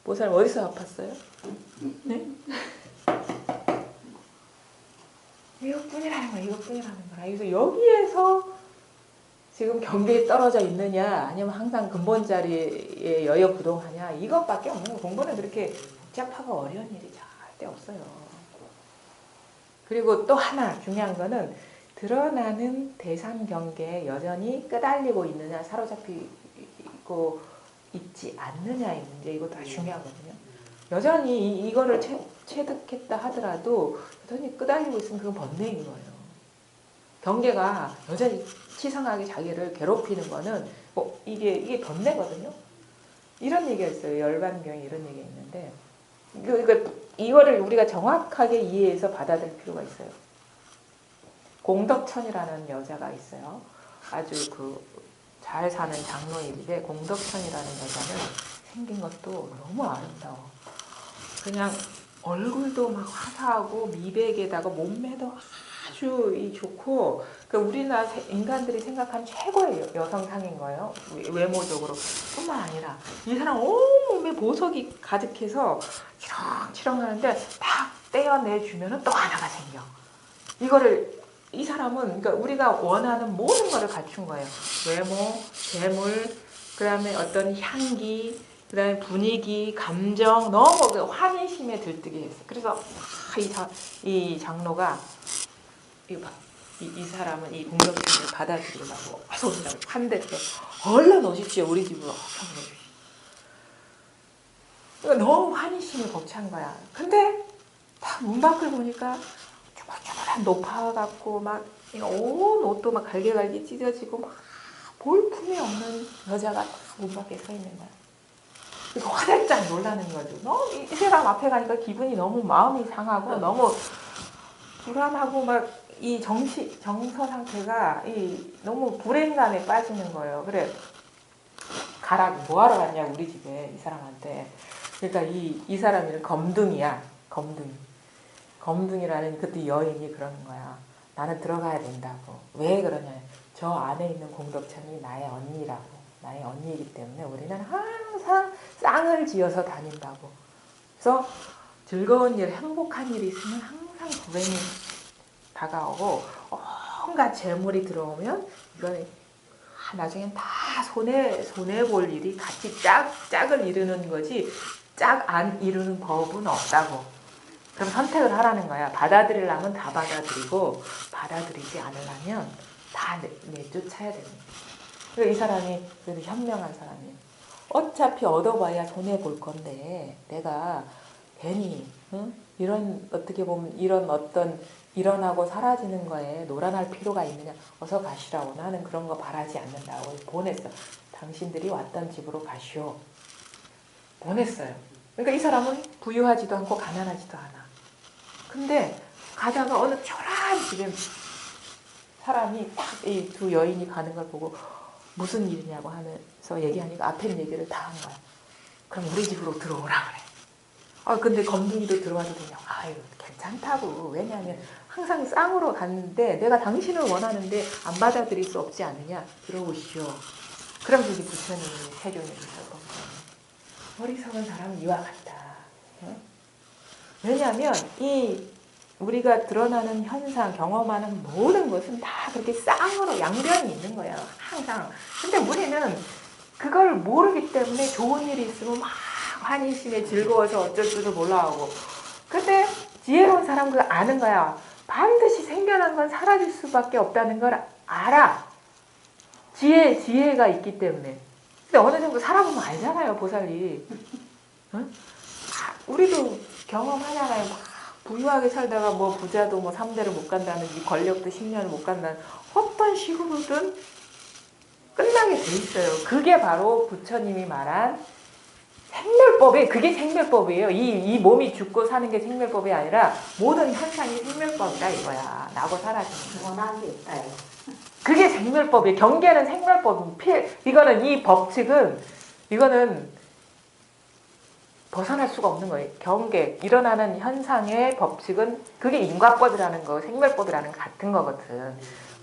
보살님 어디서 아팠어요? 네? 이것뿐이라는 거야. 이것뿐이라는 거야. 그래서 여기에서 지금 경계에 떨어져 있느냐 아니면 항상 근본 자리에 여여부동하냐 이것밖에 없는 거예요. 공부는 그렇게 복잡하고 어려운 일이 절대 없어요. 그리고 또 하나 중요한 거는 드러나는 대상 경계에 여전히 끄달리고 있느냐 사로잡히고 있지 않느냐의 문제 이것도 중요하거든요. 여전히 이거를 체득했다 하더라도 여전히 끄달리고 있으면 그건 번뇌인 거예요. 경계가 여전히 치성하게 자기를 괴롭히는 거는 이게 번뇌거든요. 이런 얘기가 있어요. 열반경에 이런 얘기가 있는데 이거를 우리가 정확하게 이해해서 받아들일 필요가 있어요. 공덕천이라는 여자가 있어요. 아주 잘 사는 장로인데 공덕천이라는 여자는 생긴 것도 너무 아름다워. 그냥 얼굴도 막 화사하고 미백에다가 몸매도 아주 좋고 우리나라 인간들이 생각하는 최고의 여성상인 거예요. 외모적으로 뿐만 아니라 이 사람 온몸에 보석이 가득해서 치렁치렁하는데 딱 떼어내주면 또 하나가 생겨. 이 사람은 그러니까 우리가 원하는 모든 것을 갖춘 거예요. 외모, 재물, 그 다음에 어떤 향기, 그 다음에 분위기, 감정, 너무 환희심에 들뜨게 했어. 그래서 이 장로가 이 사람은 이 공덕천을 받아들이려고 어서 오시라고 한 대로 얼른 오십시오. 우리 집으로 오십시오. 그러니까 너무 환희심에 벅찬 거야. 근데 딱 문 밖을 보니까 쭈글쭈글한 노파 같고 막 온 옷도 막 갈게갈게 찢어지고 막 볼품이 없는 여자가 문 밖에 서 있는 거야. 그래서 화들짝 놀라는 거죠. 너무 이 사람 앞에 가니까 기분이 너무 마음이 상하고 너무 불안하고 막 이 정서 상태가 너무 불행감에 빠지는 거예요. 그래 가라고 뭐하러 갔냐 우리 집에 이 사람한테. 그러니까 이 사람이 검둥이야. 검둥이라는 그때 여인이 그러는 거야. 나는 들어가야 된다고. 왜 그러냐. 저 안에 있는 공덕천이 나의 언니라고. 나의 언니이기 때문에 우리는 항상 쌍을 지어서 다닌다고. 그래서 즐거운 일, 행복한 일이 있으면 항상 불행이 다가오고 온갖 재물이 들어오면 이거는 나중엔 다 손해볼 일이 같이 짝을 이루는 거지 짝 안 이루는 법은 없다고. 그럼 선택을 하라는 거야. 받아들이려면 다 받아들이고 받아들이지 않으려면 다 내쫓아야 되는 거야. 그러니까 이 사람이 그래도 현명한 사람이에요. 어차피 얻어봐야 손해볼 건데 내가 괜히 이런 어떻게 보면 이런 어떤 일어나고 사라지는 거에 노란할 필요가 있느냐. 어서 가시라고. 나는 그런 거 바라지 않는다고 보냈어. 당신들이 왔던 집으로 가시오. 보냈어요. 그러니까 이 사람은 부유하지도 않고 가난하지도 않아. 근데 가다가 어느 초라한 집에 사람이 딱 이 두 여인이 가는 걸 보고 무슨 일이냐고 하면서 얘기하니까 앞에 얘기를 다 한 거야. 그럼 우리 집으로 들어오라 그래. 근데 검둥이도 들어와도 되냐고. 아유 괜찮다고. 왜냐하면 항상 쌍으로 갔는데 내가 당신을 원하는데 안 받아들일 수 없지 않느냐. 들어오시오. 그럼 이제 부처님이 해줘는 있었던 거예요. 어리석은 사람은 이와 같다. 왜냐하면 우리가 드러나는 현상, 경험하는 모든 것은 다 그렇게 쌍으로 양변이 있는 거예요. 항상. 근데 우리는 그걸 모르기 때문에 좋은 일이 있으면 막 환희심에 즐거워서 어쩔 줄을 몰라하고. 근데 지혜로운 사람은 그거 아는 거야. 반드시 생겨난 건 사라질 수밖에 없다는 걸 알아. 지혜가 있기 때문에. 근데 어느 정도 살아보면 알잖아요, 보살이. 응? 우리도 경험하잖아요. 막 부유하게 살다가 뭐 부자도 뭐 3대를 못 간다는, 권력도 10년을 못 간다는, 어떤 식으로든 끝나게 돼 있어요. 그게 바로 부처님이 말한 생멸법이, 그게 생멸법이에요. 이 몸이 죽고 사는 게 생멸법이 아니라 모든 현상이 생멸법이다 이거야. 나고 사라지는 거. 원한이 있다요. 그게 생멸법이에요. 경계는 생멸법. 이거는 이 법칙은 이거는 벗어날 수가 없는 거예요. 경계, 일어나는 현상의 법칙은 그게 인과법이라는 거, 생멸법이라는 거 같은 거거든.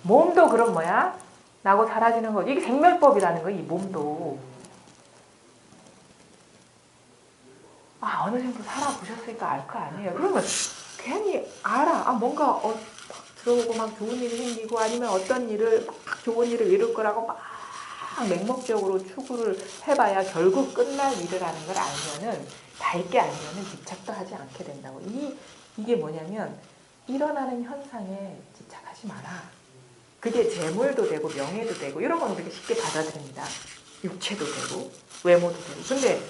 몸도 그런 뭐야? 나고 사라지는 거. 이게 생멸법이라는 거, 이 몸도. 아, 어느 정도 살아보셨으니까 알 거 아니에요. 그러면 괜히 알아. 아, 뭔가 막 들어오고 막 좋은 일이 생기고 아니면 어떤 일을 막 좋은 일을 이룰 거라고 막 맹목적으로 추구를 해봐야 결국 끝날 일이라는 걸 알면은, 밝게 알면은 집착도 하지 않게 된다고. 이게 뭐냐면 일어나는 현상에 집착하지 마라. 그게 재물도 되고 명예도 되고 이런 건 우리가 쉽게 받아들입니다. 육체도 되고 외모도 되고. 근데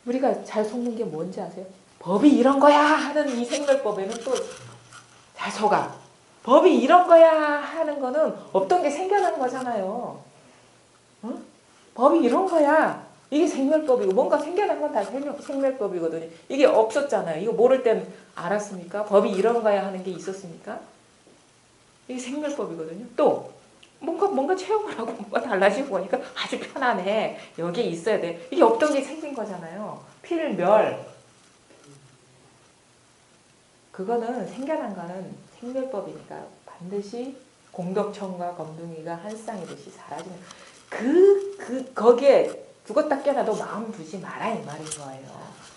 우리가 잘 속는 게 뭔지 아세요? 법이 이런 거야 하는 이 생멸법에는 또 잘 속아. 법이 이런 거야 하는 거는 없던 게 생겨난 거잖아요. 응? 법이 이런 거야. 이게 생멸법이고 뭔가 생겨난 건 다 생멸법이거든요. 이게 없었잖아요. 이거 모를 땐 알았습니까? 법이 이런 거야 하는 게 있었습니까? 이게 생멸법이거든요. 또 뭔가 체험을 하고 뭔가 달라지고 보니까 아주 편안해. 여기에 있어야 돼. 이게 없던 게 생긴 거잖아요. 필멸. 그거는 생겨난 거는 생멸법이니까 반드시 공덕천과 검둥이가 한 쌍이듯이 사라지는 거기에 죽었다 깨어나도 마음 두지 마라 이 말인 거예요.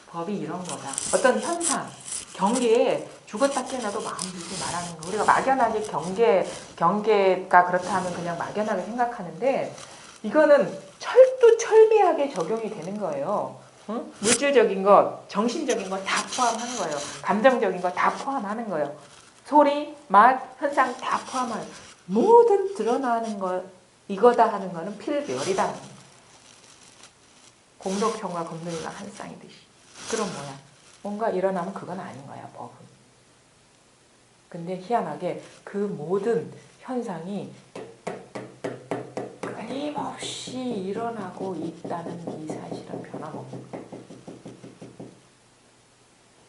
법이 이런 거다. 어떤 현상, 경계에 죽었다 깨어나도 마음 두지 말라는 거. 우리가 막연하게 경계가 그렇다 하면 그냥 막연하게 생각하는데 이거는 철두철미하게 적용이 되는 거예요. 응? 물질적인 것, 정신적인 것 다 포함하는 거예요. 감정적인 것 다 포함하는 거예요. 소리, 맛, 현상 다 포함하는 모든 드러나는 것 이거다 하는 거는 필멸이다. 공덕형과 검둥이가 한 쌍이듯이. 그럼 뭐야? 뭔가 일어나면 그건 아닌 거야, 법은. 근데 희한하게 그 모든 현상이 끊임없이 일어나고 있다는 이 사실은 변함없는 거야.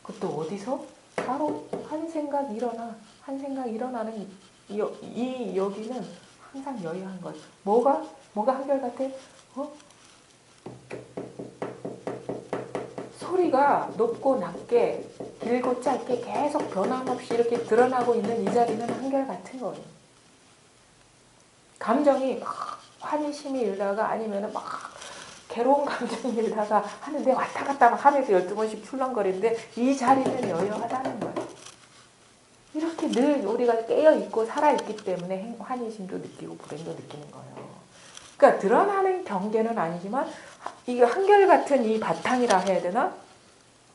그것도 어디서? 바로 한 생각 일어나. 한 생각 일어나는 여기는 항상 여유한 것. 뭐가 한결같아? 소리가 높고 낮게, 길고 짧게 계속 변함없이 이렇게 드러나고 있는 이 자리는 한결같은 거예요. 감정이 막 환희심이 일다가 아니면 막 괴로운 감정이 일다가 하는데 왔다 갔다 막 하면서 12번씩 출렁거리는데 이 자리는 여유하다는 거예요. 이렇게 늘 우리가 깨어있고 살아있기 때문에 환희심도 느끼고 불행도 느끼는 거예요. 그러니까 드러나는 경계는 아니지만 이게 한결같은 이 바탕이라 해야 되나?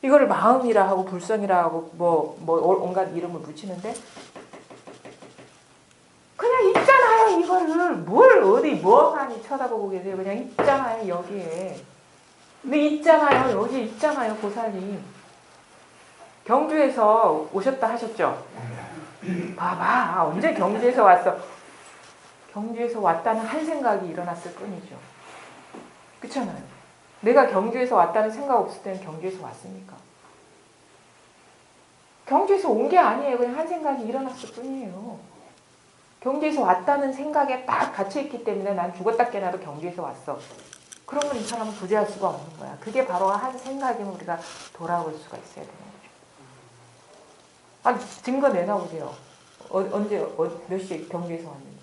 이거를 마음이라 하고 불성이라 하고 뭐 온갖 이름을 붙이는데 그냥 있잖아요. 이거를 뭘 어디 뭐하니 쳐다보고 계세요. 그냥 있잖아요. 여기에. 근데 있잖아요. 여기 있잖아요. 보살님. 경주에서 오셨다 하셨죠? 봐봐. 언제 경주에서 왔어? 경주에서 왔다는 한 생각이 일어났을 뿐이죠. 그렇잖아요. 내가 경주에서 왔다는 생각 없을 때는 경주에서 왔습니까? 경주에서 온 게 아니에요. 그냥 한 생각이 일어났을 뿐이에요. 경주에서 왔다는 생각에 딱 갇혀있기 때문에 난 죽었다 깨나도 경주에서 왔어. 그러면 이 사람은 구제할 수가 없는 거야. 그게 바로 한 생각이면 우리가 돌아올 수가 있어야 되는 거죠. 아, 증거 내놔보세요. 언제, 몇 시에 경주에서 왔는지.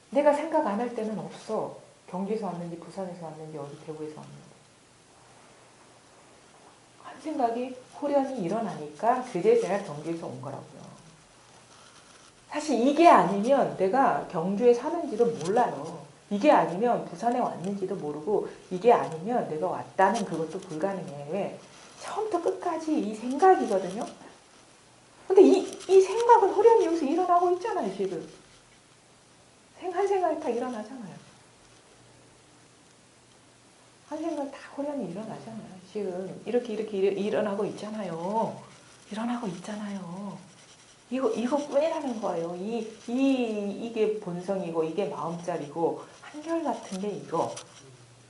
내가 생각 안 할 때는 없어. 경주에서 왔는지, 부산에서 왔는지, 어디 대구에서 왔는지. 한 생각이 호련히 일어나니까 그제서야 경주에서 온 거라고요. 사실 이게 아니면 내가 경주에 사는지도 몰라요. 이게 아니면 부산에 왔는지도 모르고 이게 아니면 내가 왔다는 그것도 불가능해. 왜? 처음부터 끝까지 이 생각이거든요. 근데 이 생각은 호련히 여기서 일어나고 있잖아요. 지금. 한 생각이 다 일어나잖아요. 한 생각 다 호련히 일어나잖아요. 지금 이렇게 일어나고 있잖아요. 일어나고 있잖아요. 이거뿐이라는 거예요. 이게 본성이고 이게 마음자리고 한결같은 게 이거.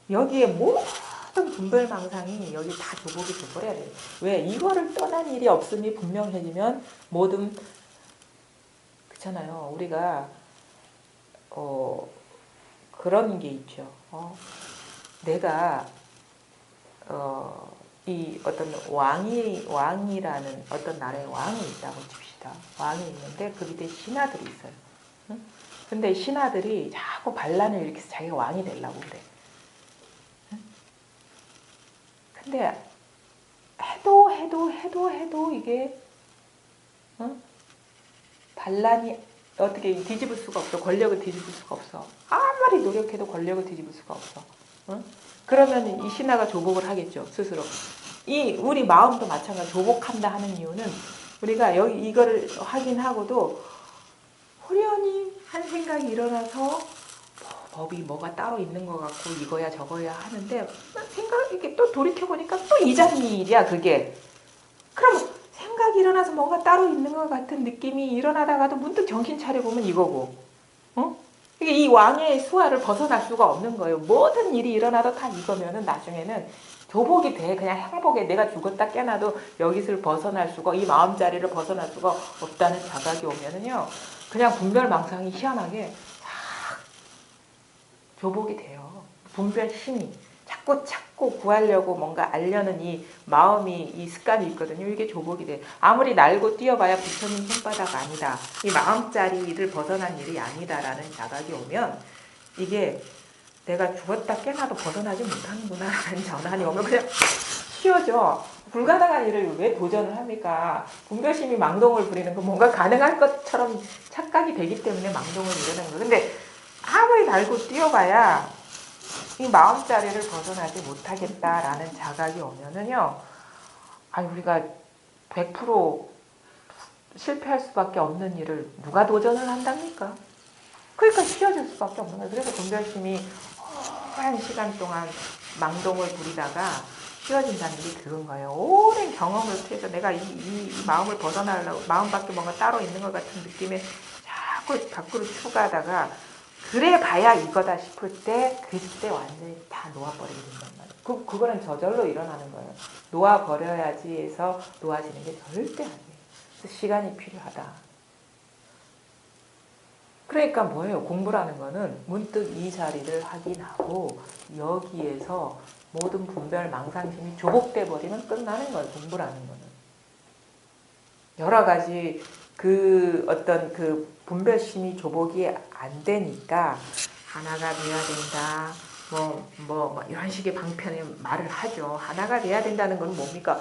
여기에 모든 분별망상이 여기 다 조복이 돼버려야 돼요. 왜? 이거를 떠난 일이 없음이 분명해지면 모든 그렇잖아요. 우리가 그런 게 있죠. 내가 이 어떤 왕이라는 어떤 나라의 왕이 있다고 칩시다. 왕이 있는데 그 밑에 신하들이 있어요. 응? 근데 신하들이 자꾸 반란을 일으켜서 자기가 왕이 되려고 그래. 응? 근데 해도 이게 반란이 어떻게 뒤집을 수가 없어. 권력을 뒤집을 수가 없어. 아무리 노력해도 권력을 뒤집을 수가 없어. 응? 그러면 이 신하가 조복을 하겠죠. 스스로. 우리 마음도 마찬가지. 조복한다 하는 이유는 우리가 여기 이거를 확인하고도 후련히 한 생각이 일어나서 법이 뭐가 따로 있는 것 같고 이거야 저거야 하는데 이렇게 또 돌이켜보니까 또 이장일이야 그게. 그럼 생각이 일어나서 뭔가 따로 있는 것 같은 느낌이 일어나다가도 문득 정신 차려보면 이거고. 이게 이 왕의 수화를 벗어날 수가 없는 거예요. 모든 일이 일어나도 다 이거면은 나중에는 조복이 돼. 그냥 행복에 내가 죽었다 깨나도 여기서 벗어날 수가, 이 마음자리를 벗어날 수가 없다는 자각이 오면은요. 그냥 분별망상이 희한하게 싹 조복이 돼요. 분별심이. 자꾸 구하려고 뭔가 알려는 이 마음이, 이 습관이 있거든요. 이게 조복이 돼. 아무리 날고 뛰어봐야 부처님 손바닥 아니다. 이 마음자리를 벗어난 일이 아니다라는 자각이 오면 이게 내가 죽었다 깨나도 벗어나지 못하는구나 라는 전환이 오면 그냥 쉬워져. 불가능한 일을 왜 도전을 합니까? 분별심이 망동을 부리는 건 뭔가 가능할 것처럼 착각이 되기 때문에 망동을 이루는 거예요. 근데 아무리 날고 뛰어봐야 이 마음자리를 벗어나지 못하겠다라는 자각이 오면은요, 우리가 100% 실패할 수밖에 없는 일을 누가 도전을 한답니까? 그러니까 쉬워질 수밖에 없는 거예요. 그래서 분별심이 오랜 시간 동안 망동을 부리다가 쉬워진다는 게 그건 거예요. 오랜 경험을 통해서 내가 이 마음을 벗어나려고 마음 밖에 뭔가 따로 있는 것 같은 느낌에 자꾸 밖으로 추가하다가 그래 봐야 이거다 싶을 때 그때 완전히 다 놓아버리게 된단 말이에요. 그거는 저절로 일어나는 거예요. 놓아버려야지 해서 놓아지는 게 절대 아니에요. 그래서 시간이 필요하다. 그러니까 뭐예요? 공부라는 거는 문득 이 자리를 확인하고 여기에서 모든 분별 망상심이 조복돼 버리면 끝나는 거예요. 공부라는 거는. 여러 가지 그 어떤 그 분별심이 조복이 안 되니까 하나가 돼야 된다. 뭐 이런 식의 방편의 말을 하죠. 하나가 돼야 된다는 건 뭡니까?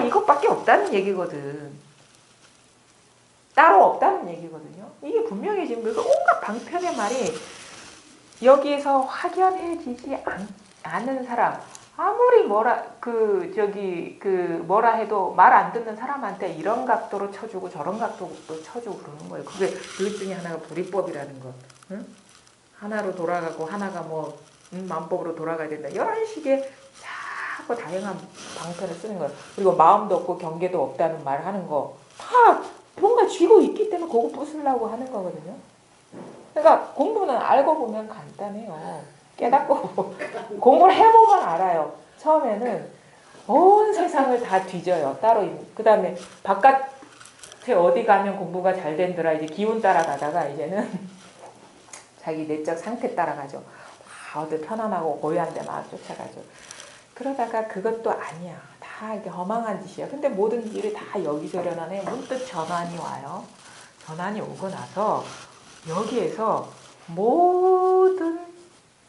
이것밖에 없다는 얘기거든. 따로 없다는 얘기거든요. 이게 분명히 지금 그래서 온갖 방편의 말이 여기에서 확연해지지 않는 사람, 아무리 뭐라 해도 말 안 듣는 사람한테 이런 각도로 쳐주고 저런 각도로 쳐주고 그러는 거예요. 그게 그것 중에 하나가 불이법이라는 것. 응? 하나로 돌아가고 하나가 만법으로 돌아가야 된다. 이런 식의 자꾸 다양한 방편을 쓰는 거예요. 그리고 마음도 없고 경계도 없다는 말 하는 거 다 뭔가 쥐고 있기 때문에 그거 부수려고 하는 거거든요. 그러니까 공부는 알고 보면 간단해요. 깨닫고 공부를 해보면 알아요. 처음에는 온 세상을 다 뒤져요. 따로 그 다음에 바깥에 어디 가면 공부가 잘 된더라. 이제 기운 따라가다가 이제는 자기 내적 상태 따라가죠. 어디 편안하고 고요한 데만 쫓아가죠. 그러다가 그것도 아니야. 다 이렇게 허망한 짓이야. 근데 모든 일이 다 여기서 일어나네. 문득 전환이 와요. 전환이 오고 나서 여기에서 모든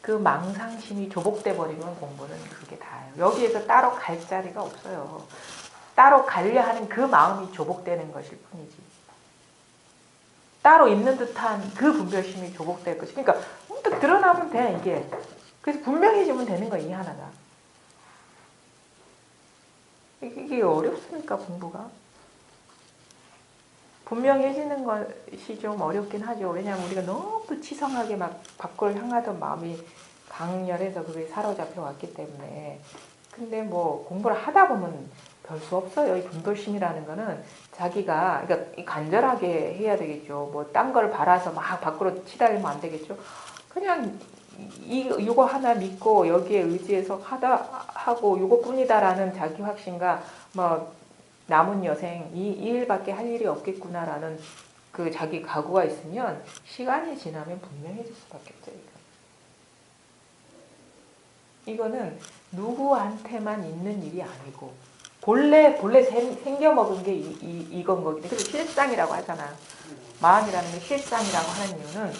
그 망상심이 조복돼 버리면 공부는 그게 다예요. 여기에서 따로 갈 자리가 없어요. 따로 가려 하는 그 마음이 조복되는 것일 뿐이지. 따로 있는 듯한 그 분별심이 조복될 것이. 그러니까 문득 드러나면 돼 이게. 그래서 분명해지면 되는 거야 이 하나가. 이게 어렵습니까 공부가? 분명해지는 것이 좀 어렵긴 하죠. 왜냐하면 우리가 너무 치성하게 막 밖을 향하던 마음이 강렬해서 그게 사로잡혀 왔기 때문에. 근데 뭐 공부를 하다 보면 별 수 없어요. 이 분별심이라는 거는 자기가 그러니까 간절하게 해야 되겠죠. 뭐 딴 걸 바라서 막 밖으로 치달으면 안 되겠죠. 그냥 이거 하나 믿고 여기에 의지해서 하고 요거뿐이다라는 자기 확신과 뭐 남은 여생 이 일밖에 할 일이 없겠구나라는 그 자기 각오가 있으면 시간이 지나면 분명해질 수밖에 없어요. 이거는 누구한테만 있는 일이 아니고 본래 생겨먹은 게 이건 거기 때문에 그래서 실상이라고 하잖아. 마음이라는 게 실상이라고 하는 이유는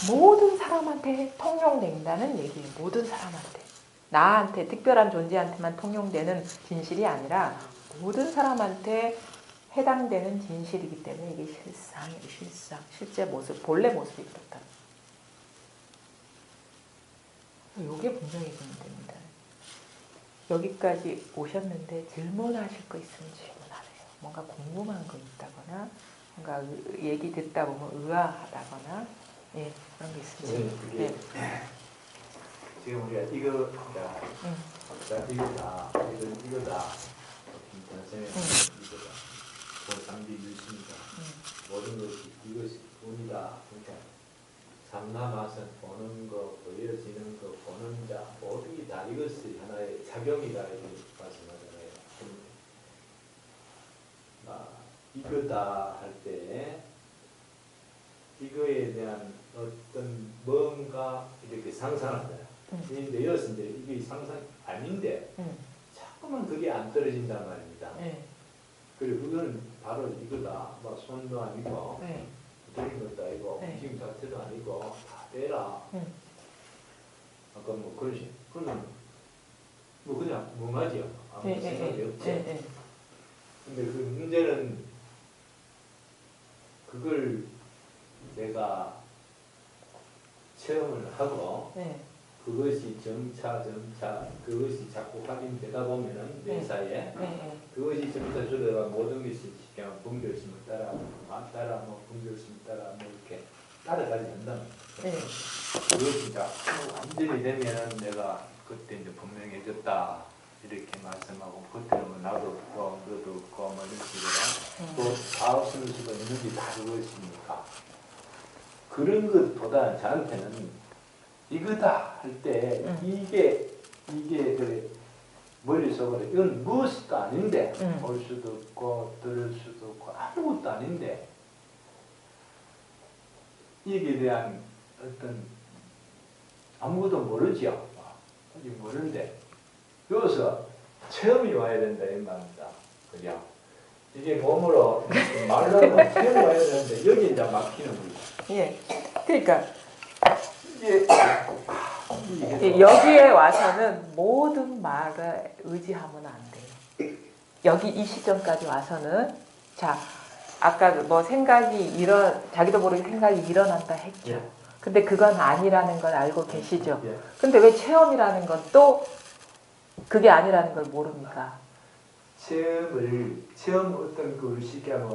모든 사람한테 통용된다는 얘기예요. 모든 사람한테. 나한테 특별한 존재한테만 통용되는 진실이 아니라 모든 사람한테 해당되는 진실이기 때문에 이게 실상이에요. 실상. 실제 모습, 본래 모습이 그렇다. 이게 분명히 됩니다. 여기까지 오셨는데 질문하실 거 있으면 질문하세요. 뭔가 궁금한 거 있다거나 뭔가 얘기 듣다 보면 의아하다거나 예, 그런 게 있으면 네. 지금 우리가 이거다 이거다 선생님 이거다 장비 유신이다 모든 것이 이것이 돈이다. 그러니까 삼라맛은 보는 거, 보여지는 거, 보는 자 모두 다 이것이 하나의 작용이다 이렇게 말씀하잖아요. 이거다 할 때 이거에 대한 어떤 뭔가 이렇게 상상한다. 근데 이것은 이게 상상 아닌데 자꾸만 그게 안 떨어진단 말입니다. 그리고 그거는 바로 이거다. 뭐 손도 아니고 들린 것도 아니고 움직임 자체도 아니고 다 빼라. 아까 뭐 그러시. 그러면 뭐 그냥 멍하지요. 아무 생각이 없지. 근데 그 문제는 그걸 내가 체험을 하고 그것이 점차 그것이 자꾸 확인되다 보면은 내 사이에 그것이 점차 저러가 모든 것이 그냥 분별심을 따라 뭐 분별심을 따라 뭐 이렇게 따라가게 된다는 거예요. 그것이 자꾸 완전히 되면은 내가 그때 이제 분명해졌다 이렇게 말씀하고 그때는 뭐 나도 없고 너도 없고 뭐 이런 식으로 또 다 없을 수가 있는지 다 그것입니까? 그런 것보다 저한테는 이거다 할 때 이게 그래 머릿속으로 이건 무엇도 아닌데 볼 수도 없고 들을 수도 없고 아무것도 아닌데 이게 대한 어떤 아무것도 모르지요. 아직 모르는데 여기서 체험이 와야 된다 이 말입니다. 그죠? 이게 몸으로 말로 하면 체험이 와야 되는데 여기 이제 막히는 거죠. 예, 그러니까 여기에 와서는 모든 말을 의지하면 안 돼요. 여기 이 시점까지 와서는 자 아까 뭐 생각이 자기도 모르게 생각이 일어난다 했죠. 근데 그건 아니라는 걸 알고 계시죠. 근데 왜 체험이라는 건 또 그게 아니라는 걸 모릅니까? 체험 어떤 그 쉽게 하면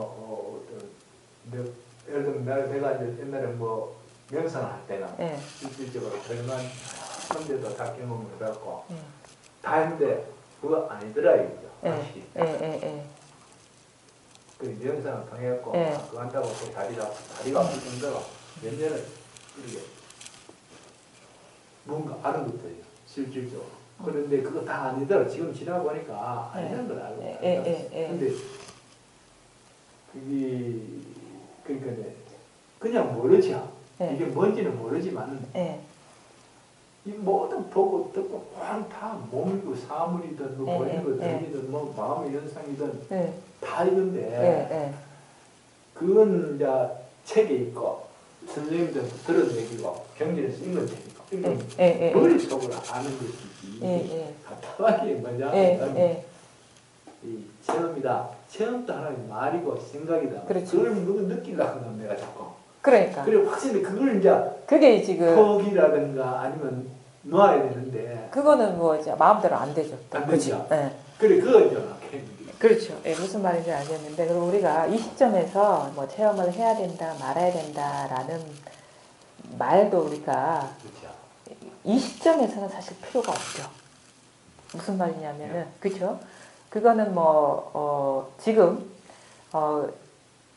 예를 들면 내가 옛날에 뭐 명상할 때는 실질적으로 그러면 현재도 다 경험을 해갖고 다 했는데 그거 아니더라 이거죠. 다시. 그 명상을 통해갖고 그거 한다고 또 다리가 아플 정도로 몇 년을 이렇게 뭔가 아는 것들이에요. 실질적으로. 그런데 그거 다 아니더라. 지금 지나고 보니까 아니라는 걸 알고 근데 그게 그러니까 그냥 모르죠. 이게 뭔지는 모르지만 이 모든 보고 듣고 다 몸이고 사물이든 뭐 보이는 거 들리든 뭐 마음의 현상이든 다 이건데 그건 이제 책에 있고 선생님들 들은 얘기고 경전에서 읽는 책이고 머릿속으로 아는 것이지 답답하게 뭐냐 이 체험이다. 체험도 하나의 말이고 생각이다. 그걸 누구 느끼려고 하면 내가 자꾸 그러니까. 그리고 확실히 그걸 이제 그게 지금 턱이라든가 아니면 놓아야 되는데 그거는 뭐 이제 마음대로 안 되죠. 안 되죠. 그래 그거죠. 그렇죠. 무슨 말인지 알겠는데 그럼 우리가 이 시점에서 뭐 체험을 해야 된다, 말아야 된다라는 말도 우리가 이 시점에서는 사실 필요가 없죠. 무슨 말이냐면은 그렇죠. 그거는 뭐 지금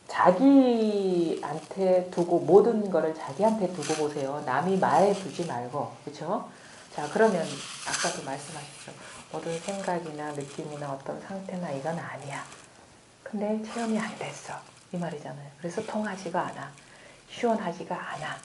자기한테 두고 모든 거를 자기한테 두고 보세요. 남이 말해 두지 말고. 그렇죠? 자, 그러면 아까도 말씀하셨죠. 모든 생각이나 느낌이나 어떤 상태나 이건 아니야. 근데 체험이 안 됐어. 이 말이잖아요. 그래서 통하지가 않아. 시원하지가 않아.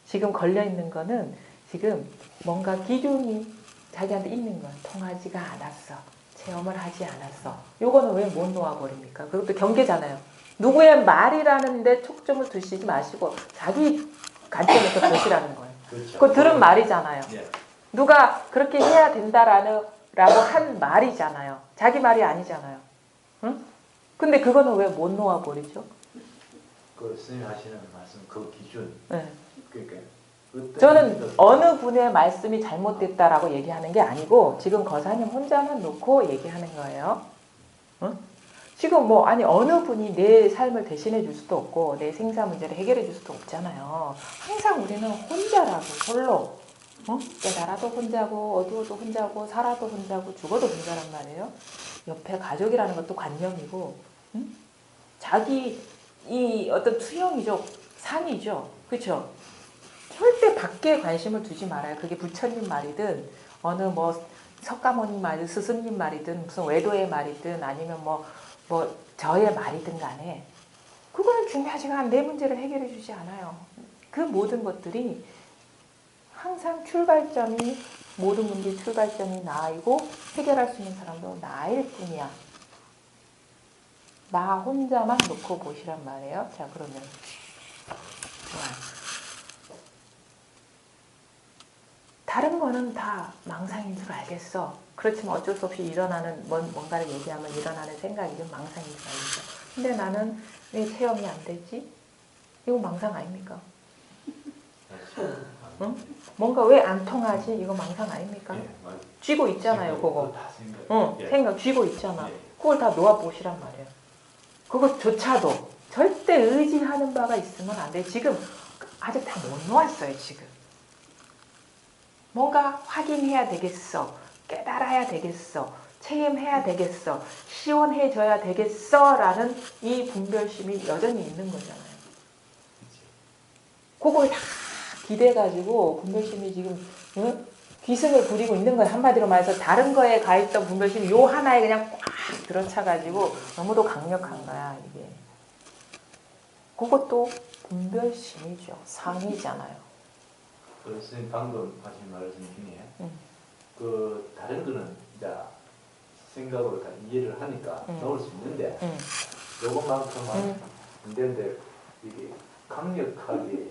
지금 걸려있는 거는 지금 뭔가 기준이 자기한테 있는 거야. 통하지가 않았어. 체험을 하지 않았어. 요거는 왜 못 놓아버립니까? 그것도 경계잖아요. 누구의 말이라는 데 초점을 두시지 마시고 자기 관점에서 보시라는 거예요. 그렇죠. 그거 들은 말이잖아요. 예. 누가 그렇게 해야 된다라고 한 말이잖아요. 자기 말이 아니잖아요. 응? 근데 그거는 왜 못 놓아버리죠? 그 스님 하시는 말씀 그 기준. 네. 그러니까 저는 어느 분의 말씀이 잘못됐다라고 얘기하는 게 아니고 지금 거사님 혼자만 놓고 얘기하는 거예요. 응? 지금 뭐 아니 어느 분이 내 삶을 대신해 줄 수도 없고 내 생사 문제를 해결해 줄 수도 없잖아요. 항상 우리는 혼자라고 홀로 깨달아도 혼자고 어두워도 혼자고 살아도 혼자고 죽어도 혼자란 말이에요. 옆에 가족이라는 것도 관념이고 자기 이 어떤 투영이죠. 상이죠. 그렇죠? 절대 밖에 관심을 두지 말아요. 그게 부처님 말이든 어느 뭐 석가모니 말이든 스승님 말이든 무슨 외도의 말이든 아니면 뭐 저의 말이든 간에 그거는 중요하지가 않아요. 내 문제를 해결해 주지 않아요. 그 모든 것들이 항상 출발점이 모든 문제 출발점이 나이고 해결할 수 있는 사람도 나일 뿐이야. 나 혼자만 놓고 보시란 말이에요. 자, 그러면 좋아요. 다른 거는 다 망상인 줄 알겠어. 그렇지만 어쩔 수 없이 일어나는 뭔가를 얘기하면 일어나는 생각이든 망상인 줄 알겠어. 근데 나는 왜 체험이 안 되지? 이거 망상 아닙니까? 응? 뭔가 왜 안 통하지? 이거 망상 아닙니까? 예, 쥐고 있잖아요, 그거. 응, 예. 생각 쥐고 있잖아. 예. 그걸 다 놓아보시란 말이에요. 그것조차도 절대 의지하는 바가 있으면 안 돼. 지금 아직 다 못 놓았어요, 지금. 뭔가 확인해야 되겠어. 깨달아야 되겠어. 체험해야 되겠어. 시원해져야 되겠어. 라는 이 분별심이 여전히 있는 거잖아요. 그걸 다 기대가지고 분별심이 지금 기승을 부리고 있는 거예요. 한마디로 말해서 다른 거에 가있던 분별심이 요 하나에 그냥 꽉 들어차가지고 너무도 강력한 거야. 이게. 그것도 분별심이죠. 상이잖아요. 선생님 방금 하신 말씀 중에 그 다른 거는 이제 생각으로 다 이해를 하니까 넣을 수 있는데 요것만큼은 안 되는데 이게 강력하게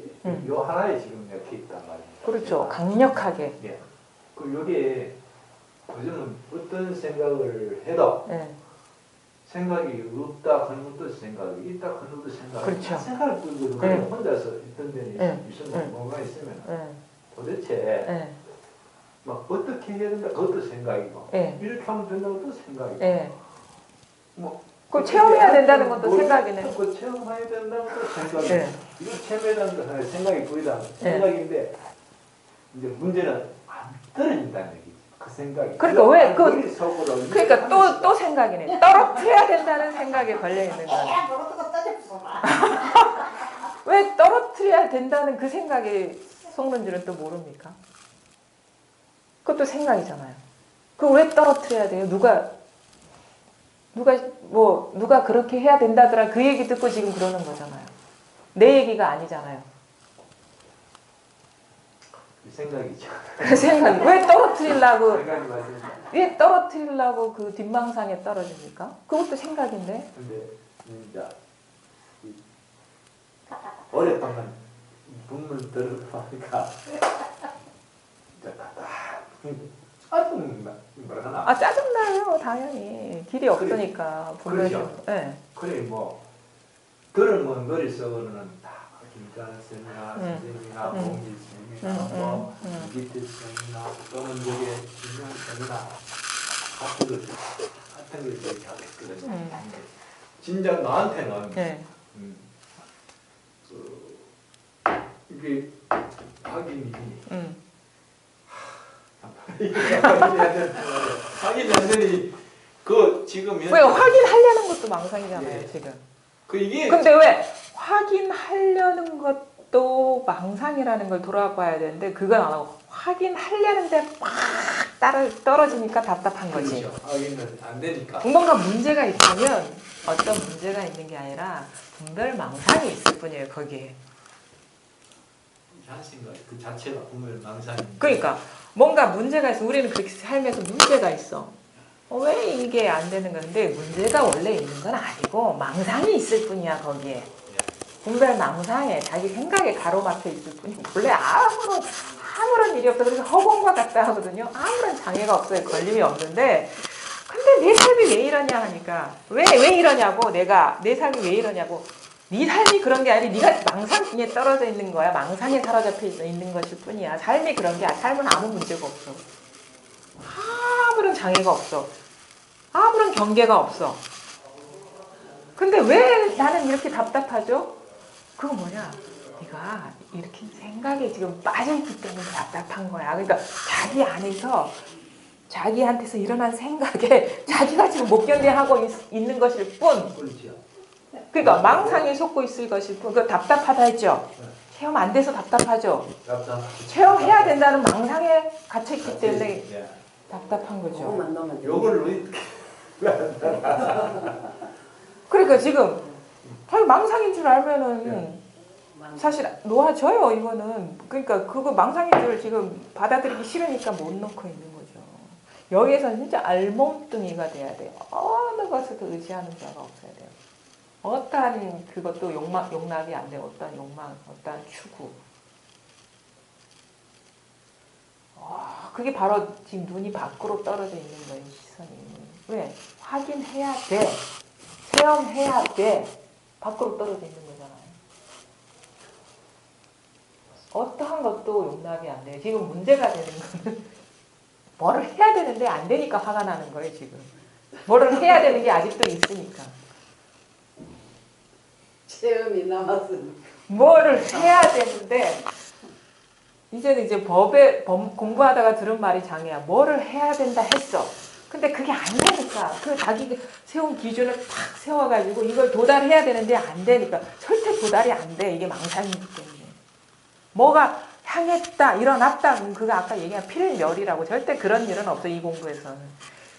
요 하나에 지금 이렇게 있단 말입니다. 그렇죠. 강력하게. 예. 그 요게 요즘은 어떤 생각을 해도 생각이 없다 하는 것도 생각이 있다 하는 것도 생각이 그렇죠. 생각을 끌고 그냥 혼자서 있던 데는 무슨 뭔가 있으면 도대체 막 어떻게 해야 된다 그것도 생각이고 이렇게 하면 된다고 또 생각이고 뭐 그 체험해야 된다는 것도 생각이네. 그 체험해야 된다는 것도 생각이고 이거 체험해야 된다는 것도 생각이 보이다 생각인데 이제 문제는 안 떨어진다는 얘기지. 그 생각이. 그러니까 왜 그러니까 또 생각이네. 떨어뜨려야 된다는 생각에 걸려 있는 거야. 왜 떨어뜨려야 된다는 그 생각에 속는 줄은 또 모릅니까? 그것도 생각이잖아요. 그 왜 떨어뜨려야 돼요? 누가 그렇게 해야 된다더라 그 얘기 듣고 지금 그러는 거잖아요. 내 얘기가 아니잖아요. 생각이죠. 그 생각이 왜 떨어뜨리려고 생각이 맞습니다. 왜 떨어뜨리려고 그 뒷망상에 떨어집니까? 그것도 생각인데. 근데 이제 오랫동안 분물 들어가니까 아 짜증나요 당연히 길이 없으니까 분별심. 네. 그래 뭐 들으면 머릿속으로는 다 김자쌤이나 선생님이나 공지쌤이나 뭐 이기태쌤이나 또는 저게 김영쌤이나 같은 걸 얘기하겠거든요. 진작 나한테는 이게 확인이 하긴 완전히 그 지금 왜 확인하려는 것도 망상이잖아요, 예. 지금. 그 이게 근데 왜 확인하려는 것도 망상이라는 걸 돌아봐야 되는데 그건 안 하고 확인하려는데 막 떨어지니까 답답한 거지. 그렇죠. 확인은 안 되니까. 뭔가 문제가 있다면 어떤 문제가 있는 게 아니라 분별 망상이 있을 뿐이에요, 거기에. 이상하신 거예요. 그 자체가 분별 망상이. 그러니까 뭔가 문제가 있어. 우리는 그렇게 살면서 문제가 있어. 왜 이게 안 되는 건데 문제가 원래 있는 건 아니고 망상이 있을 뿐이야, 거기에. 분별 망상에 자기 생각에 가로막혀 있을 뿐이고 원래 아무런 일이 없어. 그래서 허공과 같다 하거든요. 아무런 장애가 없어요. 걸림이 없는데 근데 내 삶이 왜 이러냐 하니까 왜 이러냐고 내가 내 삶이 왜 이러냐고 네 삶이 그런 게 아니라 네가 망상에 떨어져 있는 거야. 망상에 사로잡혀 있는 것일 뿐이야. 삶이 그런 게 아니야. 삶은 아무 문제가 없어. 아무런 장애가 없어. 아무런 경계가 없어. 근데 왜 나는 이렇게 답답하죠? 그건 뭐냐? 네가 이렇게 생각에 지금 빠져있기 때문에 답답한 거야. 그러니까 자기 안에서 자기한테서 일어난 생각에 자기가 지금 못 견뎌하고 있는 것일 뿐. 그렇죠. 그러니까 망상에 속고 있을 것일 뿐. 그 답답하다 했죠. 체험 안 돼서 답답하죠. 체험해야 된다는 망상에 갇혀있기 때문에 답답한 거죠. 요걸 그러니까 지금 자기 망상인 줄 알면은 사실 놓아줘요, 이거는. 그러니까 그거 망상인 줄 지금 받아들이기 싫으니까 못 놓고 있는 거죠. 여기에서는 진짜 알몸뚱이가 돼야 돼요. 어느 것에도 의지하는 자가 없어야 돼요. 어떠한 그것도 용납이 안 돼요. 어떠한 욕망, 어떠한 추구. 그게 바로 지금 눈이 밖으로 떨어져 있는 거예요, 시선이. 왜? 확인해야 돼. 체험해야 돼. 밖으로 떨어져 있는 거잖아요. 어떠한 것도 용납이 안 돼요. 지금 문제가 되는 거는 뭐를 해야 되는데 안 되니까 화가 나는 거예요, 지금. 뭐를 해야 되는 게 아직도 있으니까. 체험이 남았으니까. 뭐를 해야 되는데 이제는 이제 공부하다가 들은 말이 장애야. 뭐를 해야 된다 했어. 근데 그게 안 되니까 그 자기 세운 기준을 탁 세워가지고 이걸 도달해야 되는데 안 되니까 절대 도달이 안 돼. 이게 망상이기 때문에. 뭐가 향했다, 일어났다. 그거 아까 얘기한 필멸이라고. 절대 그런 일은 없어, 이 공부에서는.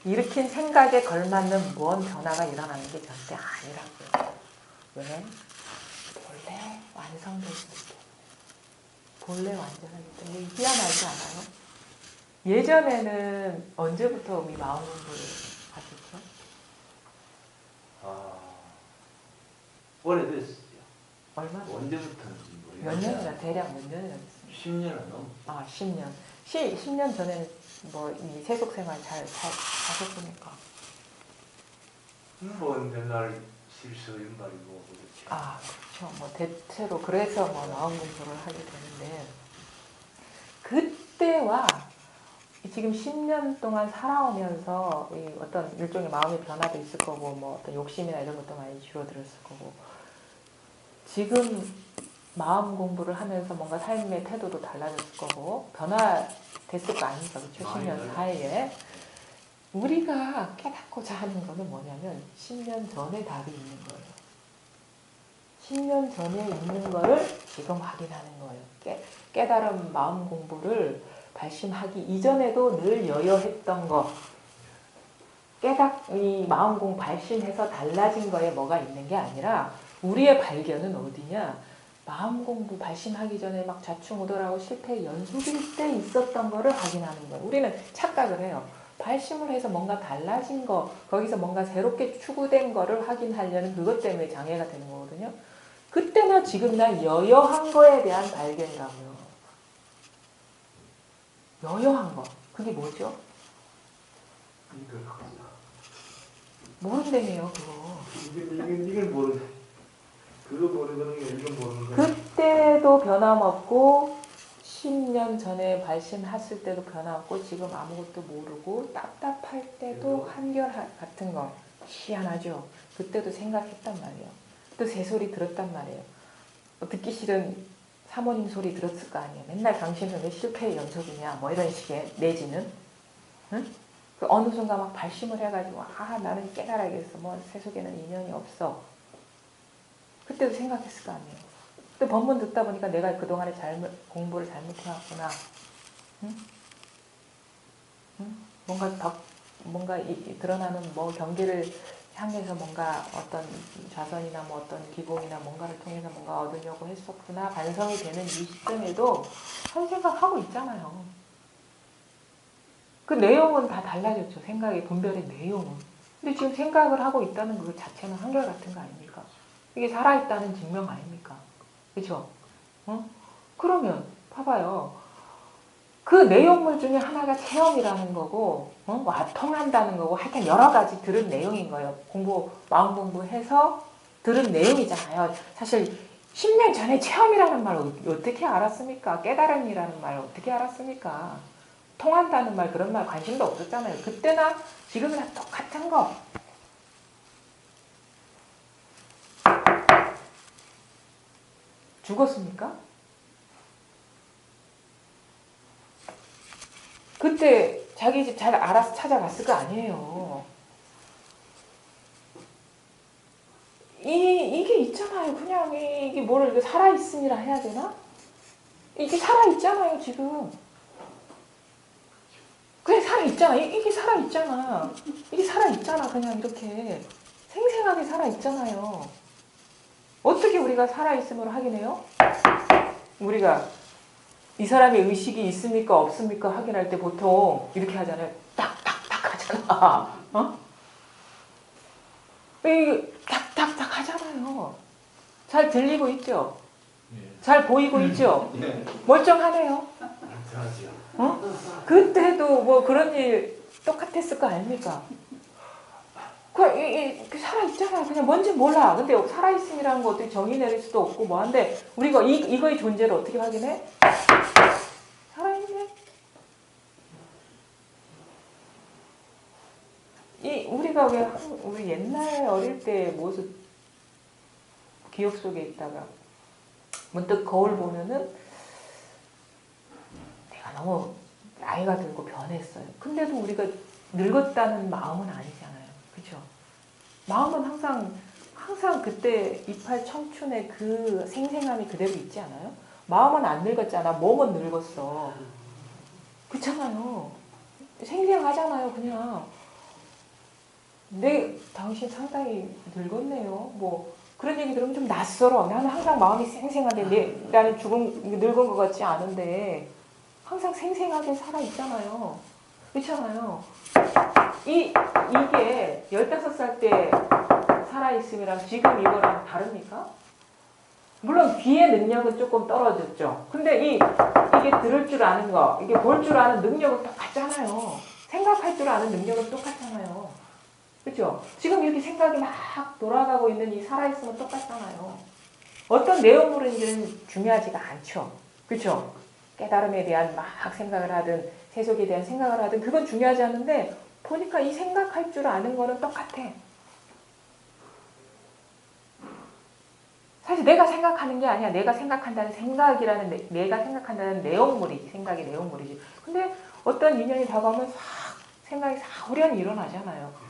일으킨 생각에 걸맞는 무언 변화가 일어나는 게 절대 아니라고요. 왜? 본래 완성되어 있기 때문에. 본래 완전하기 때문에. 희한하지 않아요? 예전에는 언제부터 이 마음 공부를 하셨죠? 오래됐어요. 얼마? 언제부터인지 몇 모르겠어요. 년이나 대략 몇 년이나 됐습니까? 10년은 넘. 10년. 10년 전에는 이 세속 생활 잘 하셨습니까? 뭐 맨날 실수 연발이고 그렇죠. 그렇죠. 대체로 그래서 마음 공부를 하게 되는데 그때와 지금 10년 동안 살아오면서 어떤 일종의 마음의 변화도 있을 거고 어떤 욕심이나 이런 것도 많이 줄어들었을 거고 지금 마음 공부를 하면서 뭔가 삶의 태도도 달라졌을 거고 변화됐을 거 아닙니까? 그렇죠? 10년 사이에 우리가 깨닫고자 하는 거는 뭐냐면 10년 전에 답이 있는 거예요. 10년 전에 있는 거를 지금 확인하는 거예요. 깨달은 마음 공부를 발심하기 이전에도 늘 여여했던 거 이 마음 공부 발심해서 달라진 거에 뭐가 있는 게 아니라 우리의 발견은 어디냐? 마음 공부 발심하기 전에 막 좌충우돌하고 실패 연속일 때 있었던 거를 확인하는 거예요. 우리는 착각을 해요. 발심을 해서 뭔가 달라진 거, 거기서 뭔가 새롭게 추구된 거를 확인하려는 그것 때문에 장애가 되는 거거든요. 그때나 지금이나 여여한 거에 대한 발견이라고요. 여여한 거. 그게 뭐죠? 모른다며요, 그거. 이걸 모르는. 그거 모르는 게 이건 모르는 거. 그때도 변함없고 10년 전에 발심했을 때도 변함없고 지금 아무것도 모르고 답답할 때도 한결 같은 거. 희한하죠. 그때도 생각했단 말이에요. 또 새소리 들었단 말이에요. 듣기 싫은 사모님 소리 들었을 거 아니에요. 맨날 당신은 왜 실패의 연속이냐 이런 식의 내지는 응? 그 어느 순간 막 발심을 해가지고 나는 깨달아야겠어. 뭐 세속에는 인연이 없어. 그때도 생각했을 거 아니에요. 근데 법문 듣다 보니까 내가 그동안에 공부를 잘못해왔구나. 응? 응? 뭔가 드러나는 뭐 경계를 향해서 뭔가 어떤 좌선이나 뭐 어떤 기공이나 뭔가를 통해서 뭔가 얻으려고 했었구나. 반성이 되는 이 시점에도 한 생각하고 있잖아요. 그 내용은 다 달라졌죠. 생각의 분별의 내용은. 근데 지금 생각을 하고 있다는 그 자체는 한결같은 거 아닙니까? 이게 살아있다는 증명 아닙니까? 그렇죠? 그러면 봐봐요. 그 내용물 중에 하나가 체험이라는 거고 통한다는 거고 하여튼 여러 가지 들은 내용인 거예요. 마음 공부해서 들은 내용이잖아요. 사실 10년 전에 체험이라는 말 어떻게 알았습니까? 깨달음이라는 말 어떻게 알았습니까? 통한다는 말 그런 말 관심도 없었잖아요. 그때나 지금이나 똑같은 거. 죽었습니까? 그때 자기 집 잘 알아서 찾아갔을 거 아니에요. 이게 있잖아요. 그냥 이게 뭐를 살아있음이라 해야 되나? 이게 살아있잖아요, 지금. 그냥 살아있잖아. 이게 살아있잖아. 이게 살아있잖아. 그냥 이렇게. 생생하게 살아있잖아요. 어떻게 우리가 살아있음을 확인해요? 우리가 이 사람의 의식이 있습니까? 없습니까? 확인할 때 보통 이렇게 하잖아요. 딱딱딱 하잖아. 이 딱딱딱 하잖아요. 잘 들리고 있죠? 잘 보이고 있죠? 멀쩡하네요. 그때도 뭐 그런 일 똑같았을 거 아닙니까? 그 살아있잖아요. 그냥 뭔지 몰라. 근데 살아있음이라는 거 어떻게 정의 내릴 수도 없고 뭐한데 우리가 이거의 존재를 어떻게 확인해? 살아있네. 우리가 왜 우리 옛날 어릴 때 모습 기억 속에 있다가 문득 거울 보면은 내가 너무 나이가 들고 변했어요. 근데도 우리가 늙었다는 마음은 아니잖아요. 그렇죠? 마음은 항상 그때 이팔 청춘의 그 생생함이 그대로 있지 않아요? 마음은 안 늙었잖아. 몸은 늙었어. 그렇잖아요. 생생하잖아요. 그냥 당신 상당히 늙었네요. 뭐 그런 얘기 들으면 좀 낯설어. 나는 항상 마음이 생생한데 나는 늙은 것 같지 않은데 항상 생생하게 살아있잖아요. 그렇잖아요. 이게 15살 때 살아있음이랑 지금 이거랑 다릅니까? 물론 귀의 능력은 조금 떨어졌죠. 근데 이게 들을 줄 아는 거, 이게 볼 줄 아는 능력은 똑같잖아요. 생각할 줄 아는 능력은 똑같잖아요. 그렇죠? 지금 이렇게 생각이 막 돌아가고 있는 이 살아있음은 똑같잖아요. 어떤 내용물인지는 중요하지가 않죠. 그렇죠? 깨달음에 대한 막 생각을 하든 세속에 대한 생각을 하든 그건 중요하지 않은데 보니까 이 생각할 줄 아는 거는 똑같아. 사실 내가 생각하는 게 아니야. 내가 생각한다는 생각이라는 내가 생각한다는 내용물이지. 생각이 내용물이지. 근데 어떤 인연이 다가오면 생각이 후련히 일어나잖아요.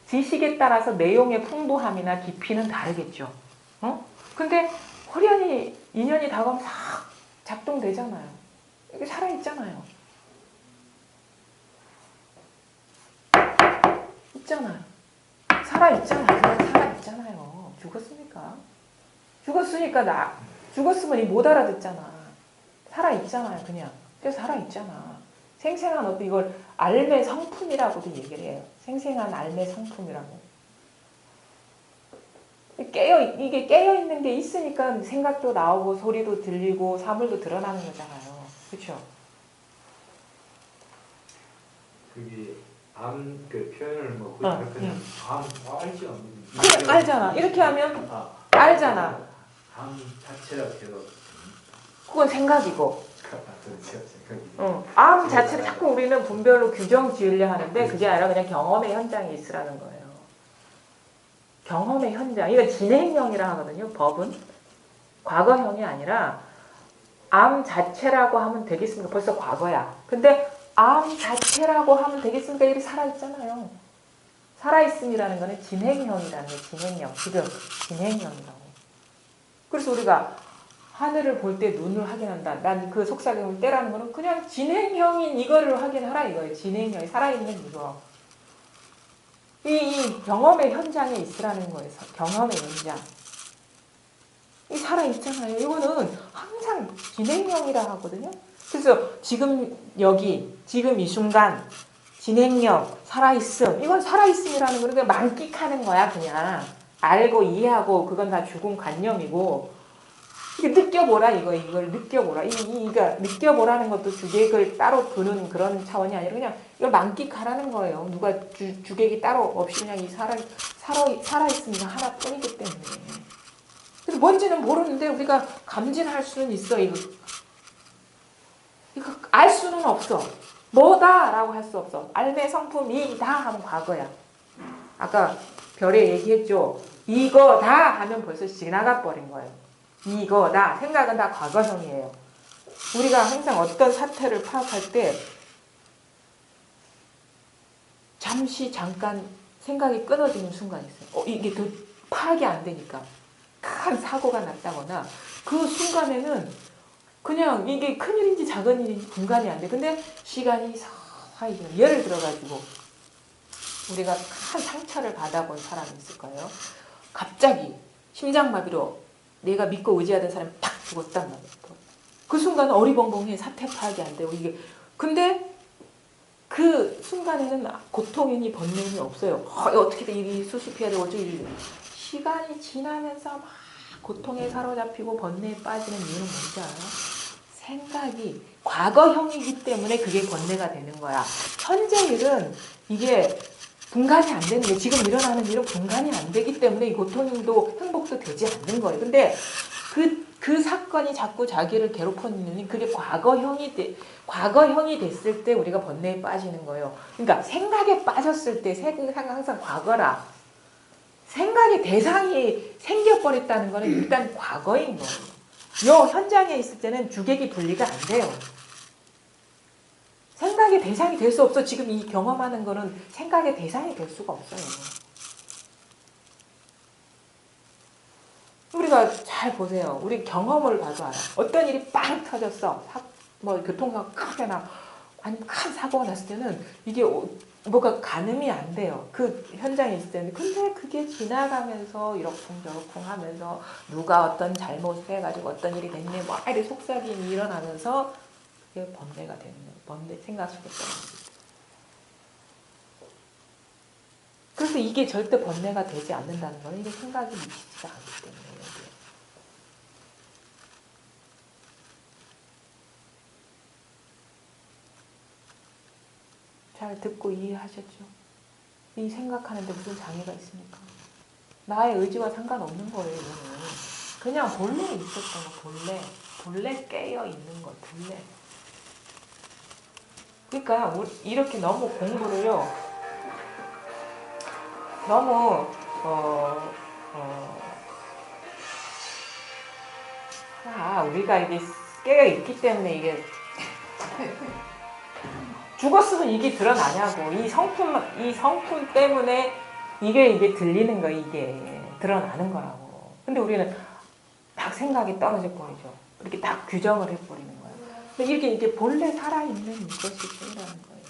지식에 따라서 내용의 풍부함이나 깊이는 다르겠죠. 근데 후련히 인연이 다가오면 작동되잖아요. 이게 살아있잖아요. 있잖아요. 살아있잖아요. 그냥 살아있잖아요. 죽었습니까? 죽었으면 못 알아듣잖아. 살아있잖아요. 그냥. 그래서 살아있잖아. 생생한 어떤 이걸 알매 성품이라고도 얘기를 해요. 생생한 알매 성품이라고. 이게 깨어있는 게 있으니까 생각도 나오고 소리도 들리고 사물도 드러나는 거잖아요. 그렇죠? 그게 그 표현을 뭐 그냥 알지 않는. 그래, 알잖아. 이렇게 하면 알잖아. 자체라 해도 그건 생각이고. 암 자체를 자꾸 우리는 분별로 규정 지으려 하는데 그게 아니라 그냥 경험의 현장에 있으라는 거예요. 경험의 현장. 이거 진행형이라 하거든요. 법은. 과거형이 아니라 암 자체라고 하면 되겠습니까? 벌써 과거야. 근데 암 자체라고 하면 되겠습니까? 이게 살아있잖아요. 살아있음이라는 거는 진행형이라는 거예요. 진행형. 지금 진행형이라고. 그래서 우리가 하늘을 볼 때 눈을 확인한다. 난 그 속삭임을 떼라는 거는 그냥 진행형인 이거를 확인하라 이거예요. 진행형이 살아있는 이거. 이 경험의 현장에 있으라는 거예요. 경험의 현장. 이 살아있잖아요. 이거는 항상 진행형이라 하거든요. 그래서 지금 여기, 지금 이 순간, 진행형, 살아있음. 이건 살아있음이라는 거는 그냥 만끽하는 거야, 그냥. 알고 이해하고 그건 다 죽은 관념이고. 이게 느껴보라, 이걸 느껴보라. 이가 느껴보라는 것도 주객을 따로 두는 그런 차원이 아니라 그냥 이걸 만끽하라는 거예요. 누가 주객이 따로 없이 그냥 이 살아있음이 하나뿐이기 때문에. 그래서 뭔지는 모르는데 우리가 감진할 수는 있어, 이거 알 수는 없어. 뭐다라고 할 수 없어. 알매 성품이다 하면 과거야. 아까 별에 얘기했죠. 이거다 하면 벌써 지나가 버린 거예요. 이거다. 생각은 다 과거형이에요. 우리가 항상 어떤 사태를 파악할 때 잠깐 생각이 끊어지는 순간이 있어요. 이게 더 파악이 안 되니까. 큰 사고가 났다거나 그 순간에는 그냥 이게 큰일인지 작은 일인지 분간이 안 돼. 근데 시간이 서서히 예를 들어가지고 우리가 큰 상처를 받아본 사람이 있을 거예요. 갑자기 심장마비로 내가 믿고 의지하던 사람이 탁 죽었단 말이에요. 그 순간은 어리벙벙해. 사태 파악이 안 되고 이게. 근데 그 순간에는 고통이니 번뇌니 없어요. 어떻게든 일이 수습해야 되고 어쩌고 시간이 지나면서 막 고통에 사로잡히고 번뇌에 빠지는 이유는 뭔지 알아요? 생각이 과거형이기 때문에 그게 번뇌가 되는 거야. 현재 일은 이게 분간이 안 되는 게 지금 일어나는 일은 분간이 안 되기 때문에 이 고통도 행복도 되지 않는 거예요. 근데 그 사건이 자꾸 자기를 괴롭히는 이유는 그게 과거형이 됐을 때 우리가 번뇌에 빠지는 거예요. 그러니까 생각에 빠졌을 때 항상 과거라. 생각의 대상이 생겨버렸다는 거는 일단 과거인 거예요. 요 현장에 있을 때는 주객이 분리가 안 돼요. 생각의 대상이 될 수 없어. 지금 이 경험하는 거는 생각의 대상이 될 수가 없어요. 우리가 잘 보세요. 우리 경험을 봐도 알아. 어떤 일이 빵 터졌어. 교통사고 크게 나. 아니면 큰 사고가 났을 때는 이게 뭐가 가늠이 안 돼요. 그 현장에 있을 때는. 근데 그게 지나가면서 이러쿵저러쿵 하면서 누가 어떤 잘못을 해가지고 어떤 일이 됐네. 뭐 이렇게 속삭임이 일어나면서 그게 번뇌가 되는 거예요. 번뇌 생각 속에 떨어지고. 그래서 이게 절대 번뇌가 되지 않는다는 거는 이게 생각이 미치지가 않기 때문에. 잘 듣고 이해하셨죠? 이 생각하는데 무슨 장애가 있습니까? 나의 의지와 상관없는 거예요, 이거는. 그냥 본래 있었던 거, 본래 깨어 있는 거, 본래. 그러니까 이렇게 너무 공부를요, 너무 우리가 이게 깨어 있기 때문에 이게 죽었으면 이게 드러나냐고. 이 성품 때문에 이게 들리는 거, 이게 드러나는 거라고. 근데 우리는 딱 생각이 떨어져 버리죠. 이렇게 딱 규정을 해버리는 거예요. 근데 이게 본래 살아있는 이것이 생기는 거예요.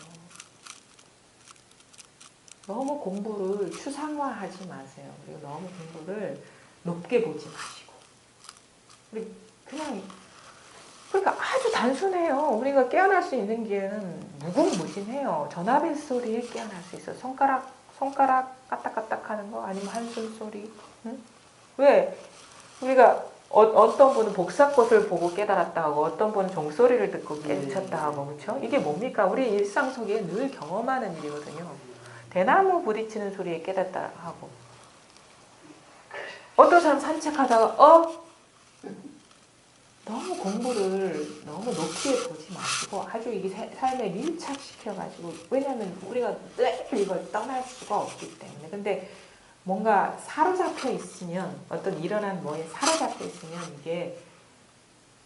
너무 공부를 추상화하지 마세요. 그리고 너무 공부를 높게 보지 마시고. 그냥 그러니까 아주 단순해요. 우리가 깨어날 수 있는 길은 무궁무진해요. 전화벨 소리에 깨어날 수 있어요. 손가락 까딱까딱 하는 거 아니면 한숨 소리. 응? 왜? 우리가 어떤 분은 복사꽃을 보고 깨달았다 하고 어떤 분은 종소리를 듣고 깨우쳤다 하고 그렇죠? 이게 뭡니까? 우리 일상 속에 늘 경험하는 일이거든요. 대나무 부딪히는 소리에 깨닫다 하고 어떤 사람 산책하다가 너무 공부를 너무 높게 보지 마시고 아주 이게 삶에 밀착시켜가지고 왜냐하면 우리가 늘 이걸 떠날 수가 없기 때문에 근데 뭔가 사로잡혀 있으면 어떤 일어난 뭐에 사로잡혀 있으면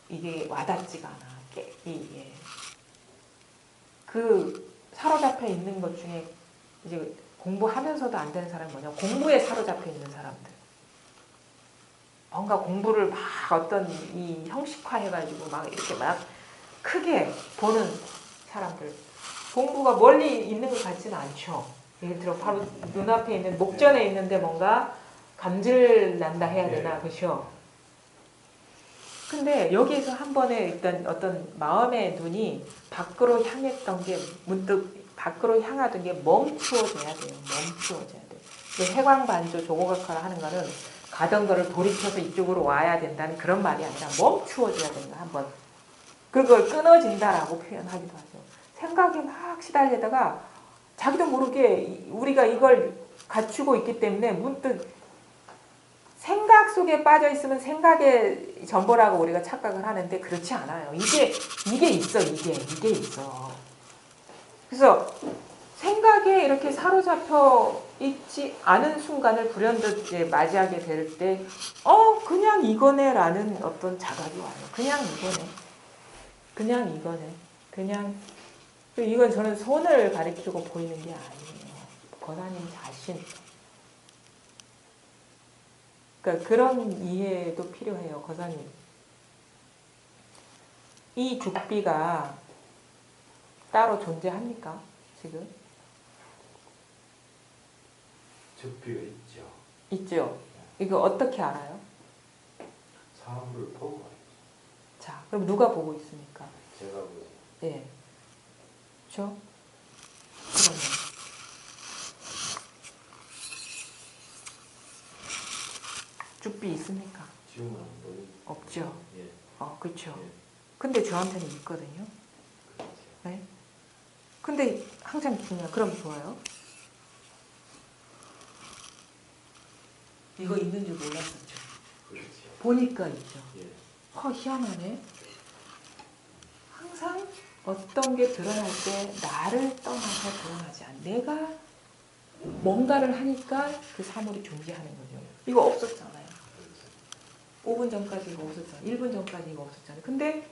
이게 와닿지가 않아. 이게 그 사로잡혀 있는 것 중에 이제 공부하면서도 안 되는 사람이 뭐냐? 공부에 사로잡혀 있는 사람들. 뭔가 공부를 막 어떤 이 형식화해가지고 막 이렇게 막 크게 보는 사람들. 공부가 멀리 있는 것 같지는 않죠. 예를 들어 바로 눈앞에 있는 목전에 있는데 뭔가 감질 난다 해야 되나, 그렇죠? 근데 여기에서 한 번에 일단 어떤 마음의 눈이 밖으로 향했던 게 문득 밖으로 향하던 게 멈추어져야 돼요. 멈추어져야 돼요. 해광반조 조고각화를 하는 거는 가던 거를 돌이켜서 이쪽으로 와야 된다는 그런 말이 아니라 멈추어져야 된다. 한번 그걸 끊어진다라고 표현하기도 하죠. 생각에 막 시달리다가 자기도 모르게 우리가 이걸 갖추고 있기 때문에 문득 생각 속에 빠져 있으면 생각의 전부라고 우리가 착각을 하는데 그렇지 않아요. 이게 있어. 이게 있어. 그래서 생각에 이렇게 사로잡혀 있지 않은 순간을 불현듯 이제 맞이하게 될 때, 그냥 이거네라는 어떤 자각이 와요. 그냥 이거네. 이건 저는 손을 가리키고 보이는 게 아니에요. 거사님 자신. 그러니까 그런 이해도 필요해요, 거사님. 이 죽비가 따로 존재합니까, 지금? 죽비가 있죠. 있죠. 이거 어떻게 알아요? 사물을 보고 알죠. 자, 그럼 누가 보고 있습니까? 제가 보죠. 네. 그렇죠? 그러면 죽비 있습니까? 지금은 안 보이죠. 없죠. 예. 그렇죠. 예. 근데 저한테는 있거든요. 그렇죠. 네. 근데 항상 중요한. 그럼 좋아요. 이거 있는 줄 몰랐었죠. 그렇죠. 보니까 있죠. 예. 희한하네. 항상 어떤 게 드러날 때 나를 떠나서 드러나지 않아. 내가 뭔가를 하니까 그 사물이 존재하는 거죠. 이거 없었잖아요. 5분 전까지 이거 없었잖아요. 1분 전까지 이거 없었잖아요. 근데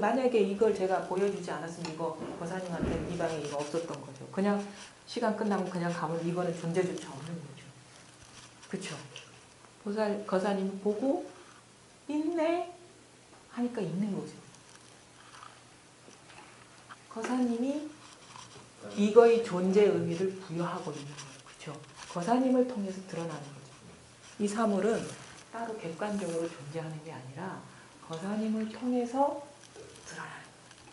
만약에 이걸 제가 보여주지 않았으면 이거 거사님한테 이 방에 이거 없었던 거죠. 그냥 시간 끝나면 그냥 가면 이거는 존재조차 없는 거죠. 그렇죠? 거사님 보고 있네 하니까 있는 거죠. 거사님이 이거의 존재 의미를 부여하고 있는 거예요. 그렇죠? 거사님을 통해서 드러나는 거죠. 이 사물은 따로 객관적으로 존재하는 게 아니라 거사님을 통해서 드러나는 거예요.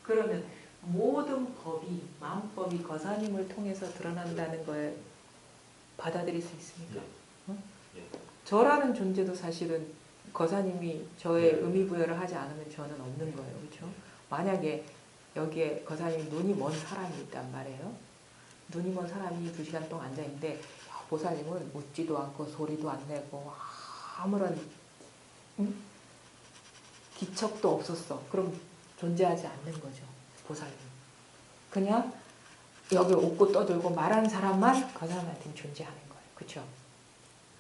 그러면 모든 법이, 마음법이 거사님을 통해서 드러난다는 걸 받아들일 수 있습니까? 응? 저라는 존재도 사실은 거사님이 저의 의미 부여를 하지 않으면 저는 없는 거예요. 그렇죠? 만약에 여기에 거사님이 눈이 먼 사람이 있단 말이에요. 눈이 먼 사람이 2시간 동안 앉아있는데 보살님은 묻지도 않고 소리도 안 내고 아무런 기척도 없었어. 그럼 존재하지 않는 거죠. 보살님. 그냥 여기 웃고 떠들고 말하는 사람만 그 사람한테는 존재하는 거예요. 그렇죠?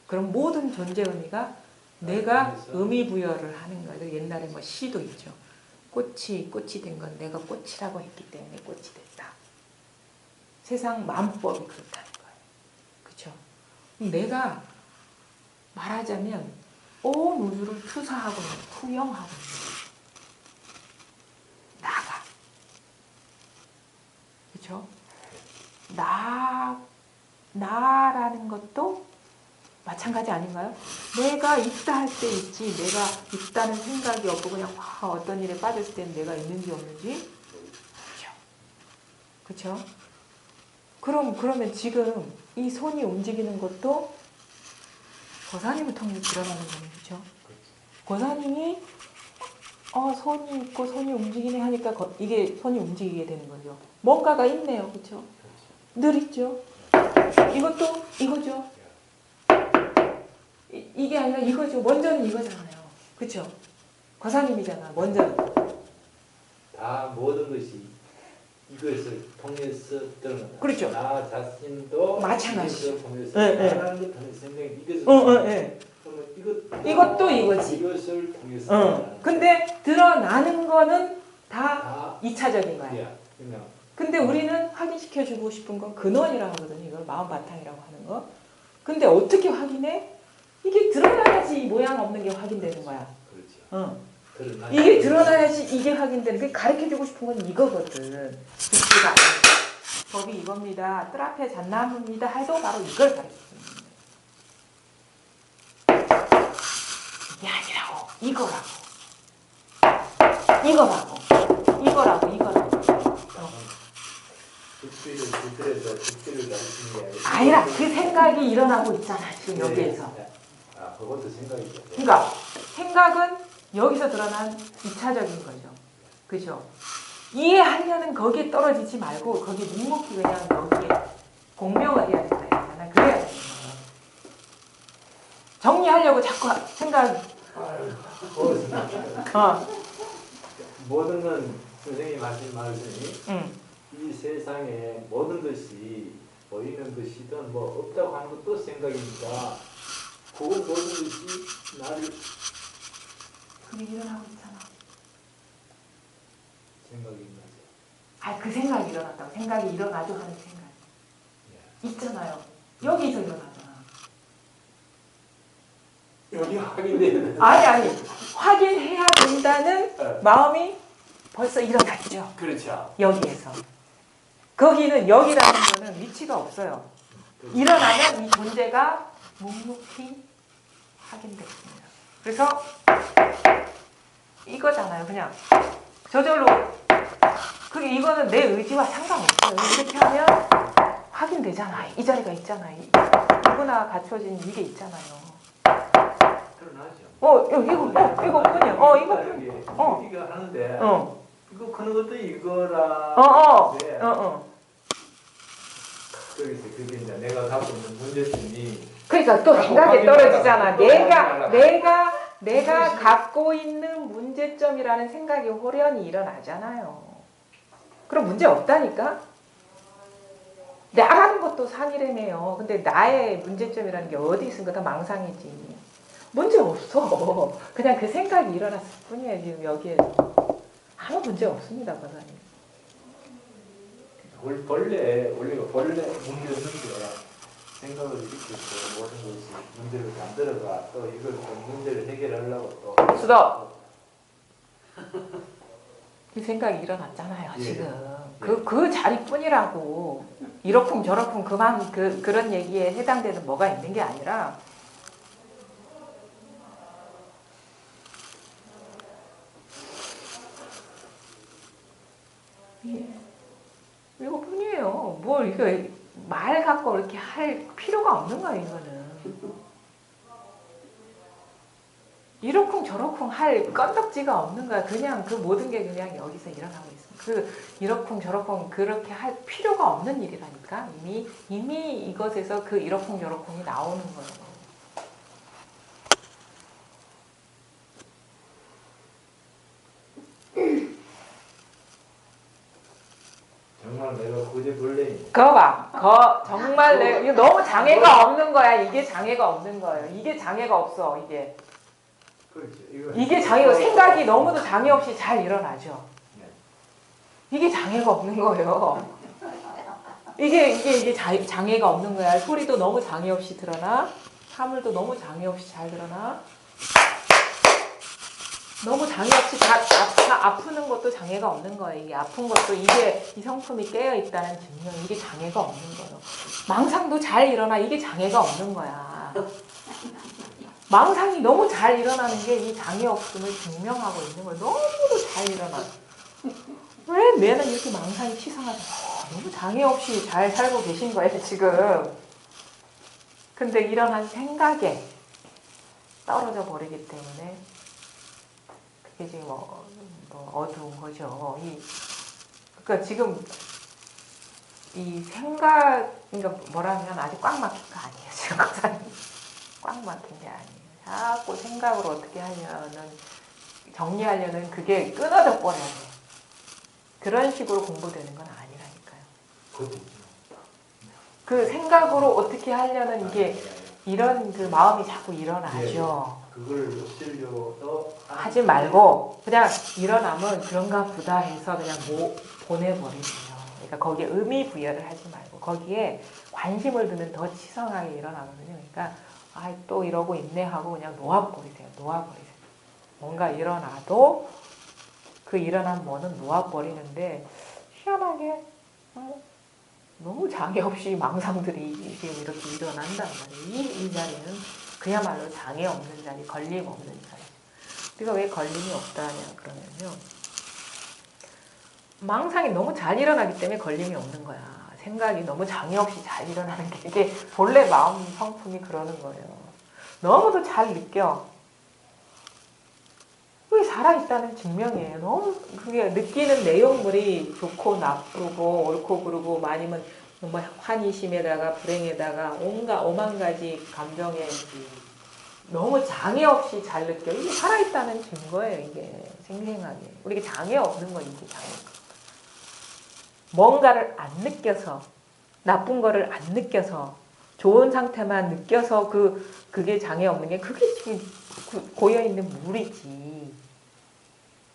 그럼 모든 존재 의미가 내가 의미 부여를 하는 거예요. 옛날에 뭐 시도 있죠. 꽃이 된 건 내가 꽃이라고 했기 때문에 꽃이 됐다. 세상 마음법이 그렇다는 거예요. 그렇죠? 내가 말하자면 온 우주를 투사하고 있는, 투영하고 있는 나가. 그렇죠? 나라는 것도 마찬가지 아닌가요? 내가 있다 할 때 있지, 내가 있다는 생각이 없고 그냥 어떤 일에 빠졌을 때는 내가 있는지 없는지. 그렇죠? 그러면 지금 이 손이 움직이는 것도 거사님을 통해 드러나는 거예요. 그렇죠? 거사님이 손이 있고 손이 움직이네 하니까 이게 손이 움직이게 되는 거죠. 뭔가가 있네요. 그렇죠? 늘 있죠. 이것도 이거죠. 이게 아니라 이거죠. 먼저는 이거잖아요. 그렇죠? 거사님이잖아. 먼저는. 다 모든 것이 이것을 통해서 드러난다. 그렇죠. 나 자신도 마찬가지. 이것을 통해서 네, 하나님 것 통해서 생명이 이것을 통해서 이것도 이거지. 이것을 통해서 근데 드러나는 거는 다 2차적인 거야. 예, 그냥 근데 우리는 확인시켜주고 싶은 건 근원이라고 하거든요. 이걸 마음 바탕이라고 하는 거. 근데 어떻게 확인해? 이게 드러나야지 이 모양 없는 게 확인되는 거야. 그렇죠. 응. 드러나야 이게 드러나야지 이게 확인되는 게 가르쳐주고 싶은 건 이거거든. 뜻이 아니야. 법이 이겁니다. 뜰 앞에 잣나무입니다. 해도 바로 이걸 가르쳐주는 거예요. 이게 아니라고. 이거라고. 죽비를 가르치는 게 아니라 그 생각이 일어나고 있잖아. 지금 여기에서. 아, 그것도 생각이죠. 그러니까 생각은 여기서 드러난 2차적인 거죠. 그죠? 이해하려는 거기에 떨어지지 말고 거기 묵묵히 그냥 여기에 공명을 해야 된다. 난 그래야 되는 거예요. 정리하려고 자꾸 생각. 모든 건 선생님이 하신 말씀이 응. 이 세상에 모든 것이 보이는 것이든 뭐 없다고 하는 것도 생각이니까 그건 모든 것이 나를 그게 일어나고 있잖아. 생각이 나죠. 아, 그 생각이 일어났다고. 생각이 일어나죠 하는 생각. 있잖아요. 여기서 일어나잖아. 여기 확인되는 아니. 확인해야 된다는 마음이 벌써 일어났죠. 그렇죠. 여기에서. 거기는 여기라는 거는 위치가 없어요. 일어나면 이 존재가 묵묵히 확인됐습니다. 그래서 이거잖아요. 그냥 저절로 그게 이거는 내 의지와 상관없어요. 이렇게 하면 확인되잖아. 이 자리가 있잖아. 누구나 갖춰진 이게 있잖아요. 드러나죠. 이거 뿐이야. 이거 뿐. 이거 하는데 어. 이거 크는 것도 이거라. 네. 그게 이제 내가 갖고 있는 문제점이 그러니까 또 생각이 떨어지잖아. 내가 갖고 있는 문제점이라는 생각이 호련히 일어나잖아요. 그럼 문제 없다니까? 나라는 것도 상이래매요. 근데 나의 문제점이라는 게 어디 있으니까 다 망상이지. 문제 없어. 그냥 그 생각이 일어났을 뿐이에요. 지금 여기에서. 아무 문제 없습니다, 권사님. 원래가 문제 없는데 생각을 일으켜서 모든 것이 문제를 만들어가 또 이걸 또 문제를 해결하려고 또 스톱! 이 생각이 일어났잖아요, 예. 지금. 그 자리뿐이라고. 이러쿵저러쿵 그런 얘기에 해당되는 뭐가 있는 게 아니라 이거뿐이에요. 뭘 이거 말 갖고 이렇게 할 필요가 없는 거예요, 이거는. 이러쿵저러쿵 할 건덕지가 없는 거야. 그냥 그 모든 게 그냥 여기서 일어나고 있습니다. 그 이러쿵저러쿵 그렇게 할 필요가 없는 일이라니까. 이미 이것에서 그 이러쿵저러쿵이 나오는 거예요. 정말 내가 구제불능이 그거 봐. 정말 이거 너무 장애가 없는 거야. 이게 장애가 없는 거예요. 이게 장애가 없어. 그렇죠. 이게 장애가 생각이 너무도 장애 없이 잘 일어나죠. 이게 장애가 없는 거예요. 이게 장애가 없는 거야. 소리도 너무 장애 없이 드러나. 사물도 너무 장애 없이 잘 드러나. 너무 장애 없이 아프는 것도 장애가 없는 거예요. 이게 아픈 것도 이 성품이 깨어 있다는 증명. 이게 장애가 없는 거예요. 망상도 잘 일어나. 이게 장애가 없는 거야. 망상이 너무 잘 일어나는 게 이 장애 없음을 증명하고 있는 거예요. 너무도 잘 일어나. 왜 매는 이렇게 망상이 치상하죠? 너무 장애 없이 잘 살고 계신 거예요, 지금. 근데 일어난 생각에 떨어져 버리기 때문에 그게 지금 뭐 어두운 거죠. 그러니까 지금 이 생각, 그러니까 뭐라면 아직 꽉 막힌 거 아니에요, 지금 권사님. 꽉 막힌 게 아니에요. 자꾸 생각으로 어떻게 정리하려는 그게 끊어져 버려야 돼. 그런 식으로 공부되는 건 아니라니까요. 그 생각으로 어떻게 하려는 이게 이런 그 마음이 자꾸 일어나죠. 그걸 없애려도 하지 말고 그냥 일어나면 그런가 보다 해서 그냥 보내버리세요. 그러니까 거기에 의미 부여를 하지 말고 거기에 관심을 두면 더 치성하게 일어나거든요. 그러니까 또 이러고 있네 하고 그냥 놓아버리세요. 뭔가 일어나도 그 일어난 뭐는 놓아버리는데 희한하게 너무 장애 없이 망상들이 지금 이렇게 일어난단 말이에요. 이 자리는 그야말로 장애 없는 자리, 걸림 없는 자리. 우리가 왜 걸림이 없다냐 그러면요. 망상이 너무 잘 일어나기 때문에 걸림이 없는 거야. 생각이 너무 장애 없이 잘 일어나는 게 이게 본래 마음 성품이 그러는 거예요. 너무도 잘 느껴. 그게 살아있다는 증명이에요. 너무 그게 느끼는 내용물이 좋고 나쁘고 옳고 그르고 아니면 뭐 환희심에다가 불행에다가 온갖 오만 가지 감정에 너무 장애 없이 잘 느껴. 이게 살아있다는 증거예요. 이게 생생하게. 우리가 장애 없는 건 이게 장애. 뭔가를 안 느껴서 나쁜 거를 안 느껴서 좋은 상태만 느껴서 그게 장애 없는 게 그게 지금 고여있는 물이지.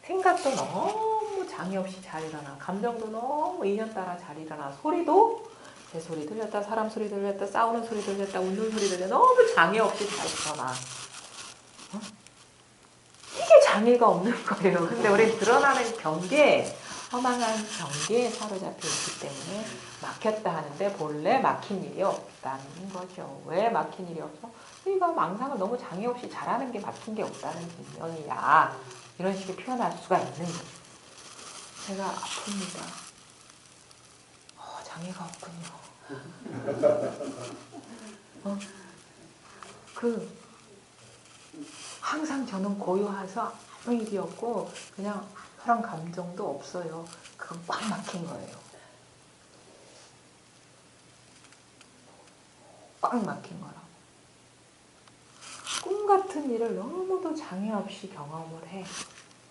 생각도 너무 장애 없이 잘 일어나. 감정도 너무 인연따라 잘 일어나. 소리도 내 소리 들렸다, 사람 소리 들렸다, 싸우는 소리 들렸다, 웃는 소리 들렸다. 너무 장애 없이 잘 일어나. 이게 장애가 없는 거예요. 근데 우리 드러나는 경계, 허망한 경계에 사로잡혀 있기 때문에 막혔다 하는데 본래 막힌 일이 없다는 거죠. 왜 막힌 일이 없어? 우리가 망상을 너무 장애 없이 잘하는 게 막힌 게 없다는 증명이야. 이런 식의 표현할 수가 있는 거죠. 제가 아픕니다. 장애가 없군요. 항상 저는 고요해서 아무 일이 없고 그냥 그런 감정도 없어요. 그건 꽉 막힌 거예요. 꽉 막힌 거라고. 꿈 같은 일을 너무도 장애 없이 경험을 해.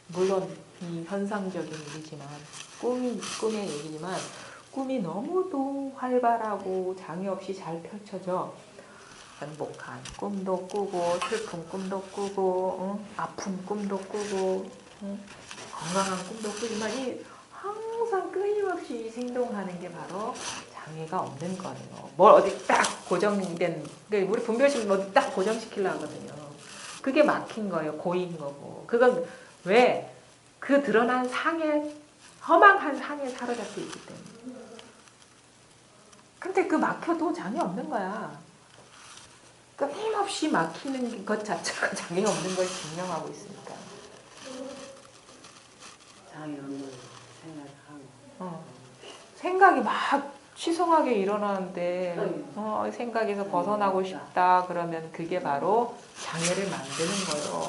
물론 이 현상적인 일이지만 꿈의 얘기지만 꿈이 너무도 활발하고 장애 없이 잘 펼쳐져. 행복한 꿈도 꾸고 슬픈 꿈도 꾸고 아픈 꿈도 꾸고 건강한 꿈도 꾸지만 이 항상 끊임없이 생동하는 게 바로 장애가 없는 거예요. 뭘 어디 딱 고정된 우리 분별심 어디 딱 고정시키려 하거든요. 그게 막힌 거예요. 고인 거고. 그건 왜? 그 드러난 상에 허망한 상에 사로잡혀 있기 때문에. 근데 그 막혀도 장애 없는 거야. 끊임없이 막히는 것 자체가 장애 없는 걸 증명하고 있으니까. 장애 없는 생각하고. 생각이 막 취성하게 일어나는데 생각에서 벗어나고 싶다 그러면 그게 바로 장애를 만드는 거예요.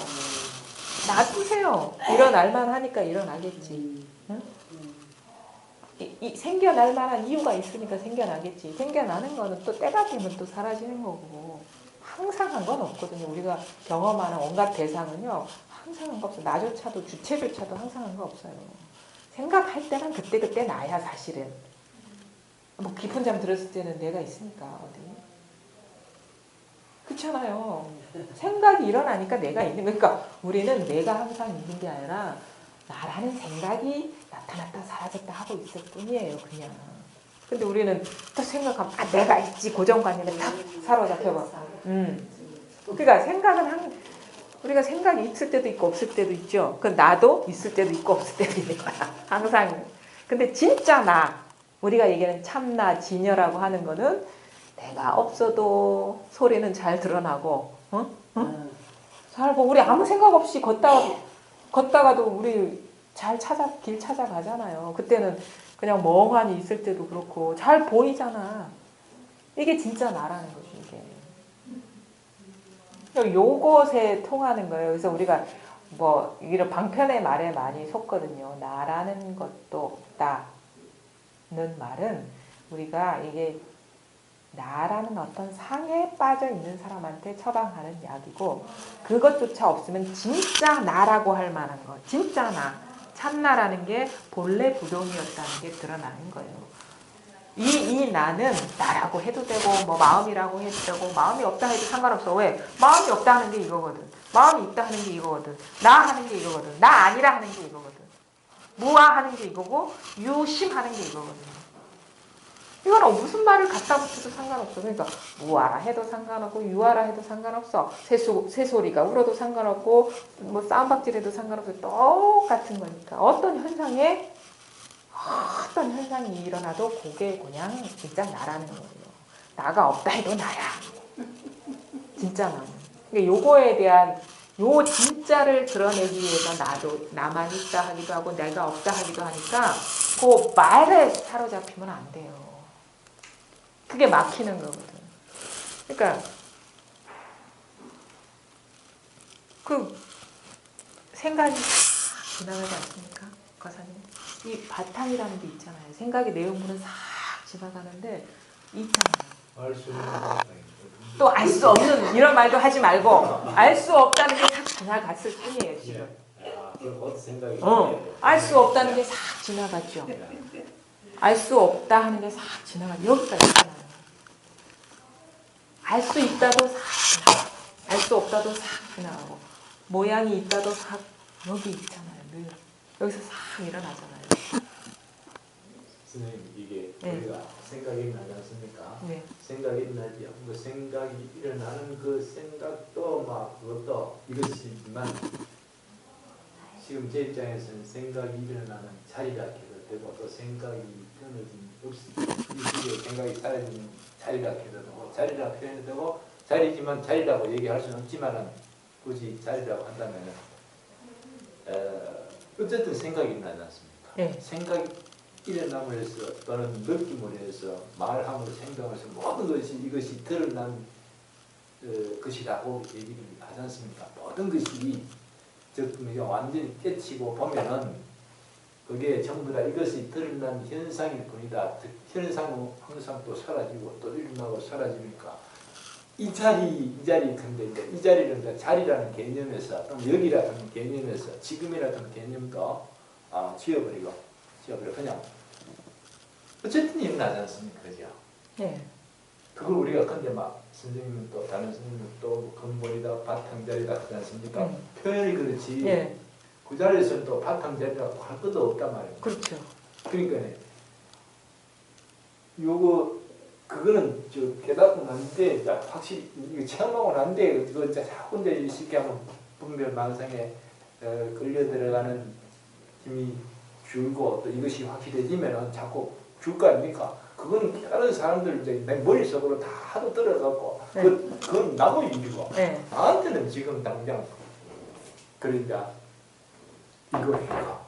놔두세요. 일어날만 하니까 일어나겠지. 응? 생겨날 만한 이유가 있으니까 생겨나겠지. 생겨나는 거는 또 때가 되면 또 사라지는 거고 항상 한 건 없거든요. 우리가 경험하는 온갖 대상은요. 항상 한 거 없어요. 나조차도 주체조차도 항상 한 거 없어요. 생각할 때는 그때 나야 사실은. 뭐 깊은 잠 들었을 때는 내가 있으니까 어디. 그렇잖아요. 생각이 일어나니까 내가 있는 거니까 우리는 내가 항상 있는 게 아니라 나라는 생각이 나타났다 사라졌다 하고 있을 뿐이에요. 그냥. 근데 우리는 또 생각하면 내가 있지 고정관념에 딱 사로잡혀봐. 그러니까 생각은 우리가 생각이 있을 때도 있고 없을 때도 있죠. 그 나도 있을 때도 있고 없을 때도 있는 거야. 항상. 근데 진짜 나 우리가 얘기하는 참나 진여라고 하는 거는 내가 없어도 소리는 잘 드러나고 잘 보고 우리 아무 생각 없이 걷다가도 우리 길 찾아가잖아요. 그때는 그냥 멍하니 있을 때도 그렇고 잘 보이잖아. 이게 진짜 나라는 거지. 이게 요것에 통하는 거예요. 그래서 우리가 뭐 이런 방편의 말에 많이 속거든요. 나라는 것도 없다는 말은 우리가 이게 나라는 어떤 상에 빠져 있는 사람한테 처방하는 약이고 그것조차 없으면 진짜 나라고 할 만한 거. 진짜 나. 참나라는 게 본래 부동이었다는 게 드러나는 거예요. 이 나는 나라고 해도 되고 뭐 마음이라고 해도 되고 마음이 없다 해도 상관없어. 왜? 마음이 없다 하는 게 이거거든. 마음이 있다 하는 게 이거거든. 나 하는 게 이거거든. 나 아니라 하는 게 이거거든. 무아 하는 게 이거고 유심 하는 게 이거거든. 이거는 무슨 말을 갖다 붙여도 상관없어. 그러니까 무아라 해도 상관없고 유아라 해도 상관없어. 새소리가 울어도 상관없고 뭐 싸움박질해도 상관없어. 똑같은 거니까. 어떤 현상이 일어나도 그게 그냥 진짜 나라는 거예요. 나가 없다 해도 나야. 진짜 나는. 그러니까 요거에 대한 요 진짜를 드러내기 위해서 나만 있다 하기도 하고 내가 없다 하기도 하니까 그 말에 사로잡히면 안 돼요. 그게 막히는 거거든. 그러니까 그 생각이 지나가지 않습니까? 과사님. 이 바탕이라는 게 있잖아요. 생각의 내용물은 싹 지나가는데 있잖아요. 알 수 있는 바탕이 또 알 수 없는 이런 말도 하지 말고 알 수 없다는 게 싹 지나갔을 뿐이에요 지금. 그럼 어떤 생각이 알 수 없다는 게 싹 지나갔죠. 알 수 없다 하는 게 싹 지나가죠. 여기까지 있잖아요. 알 수 있다도 싹 지나가고 알 수 없다도 싹 지나가고 모양이 있다도 싹 여기 있잖아요. 늘 여기서 싹 일어나잖아요. 선생님 이게 네. 우리가 생각이 나지 않습니까? 네. 생각이 나죠. 그 생각이 일어나는 그 생각도 막 그것도 이것이지만 지금 제 입장에서는 생각이 일어나는 자리라 해도 되고 또 생각이 끊어진 없이 생각이 사라지는 자리라 해도 되고 자리라 표현해도 되고 자리지만 자리라고 얘기할 수는 없지만은 굳이 자리라고 한다면은 어쨌든 생각이 일어나지 않습니까? 네. 생각이 일어남을 해서 또는 느낌을 해서 말함으로 생각을 해서 모든 것이 이것이 드러난 것이라고 얘기를 하지 않습니까? 모든 것이 완전히 깨치고 보면은 그게 전부 다 이것이 드러난 현상일 뿐이다. 현상은 항상 또 사라지고 또 일어나고 사라지니까 이 자리 근데 이제 이 자리를 이제 자리라는 개념에서 또는 여기라는 개념에서 지금이라는 개념도 지워버리고 그냥 어쨌든 일어나지 않습니까? 그죠? 네. 그걸 우리가 근데 막 선생님은 또 다른 선생님은 또 근본이다 바탕자리다 하지 않습니까? 표현이 그렇지 네. 그 자리에서는 또 바탕자리라고 할 것도 없단 말이에요. 그렇죠. 그러니까 그거는 저 깨닫고 난데 확실히 이거 체험하고 난데 그거 진짜 자꾸 이제 쉽게 하면 분별 망상에 끌려 들어가는 힘이 줄고 또 이것이 확실해지면은 자꾸 줄 거 아닙니까? 그거는 다른 사람들 이제 내 머릿속으로 다 하도 들어가고 네. 그건 나도 일이고 네. 나한테는 지금 당장 그러니까 이거니까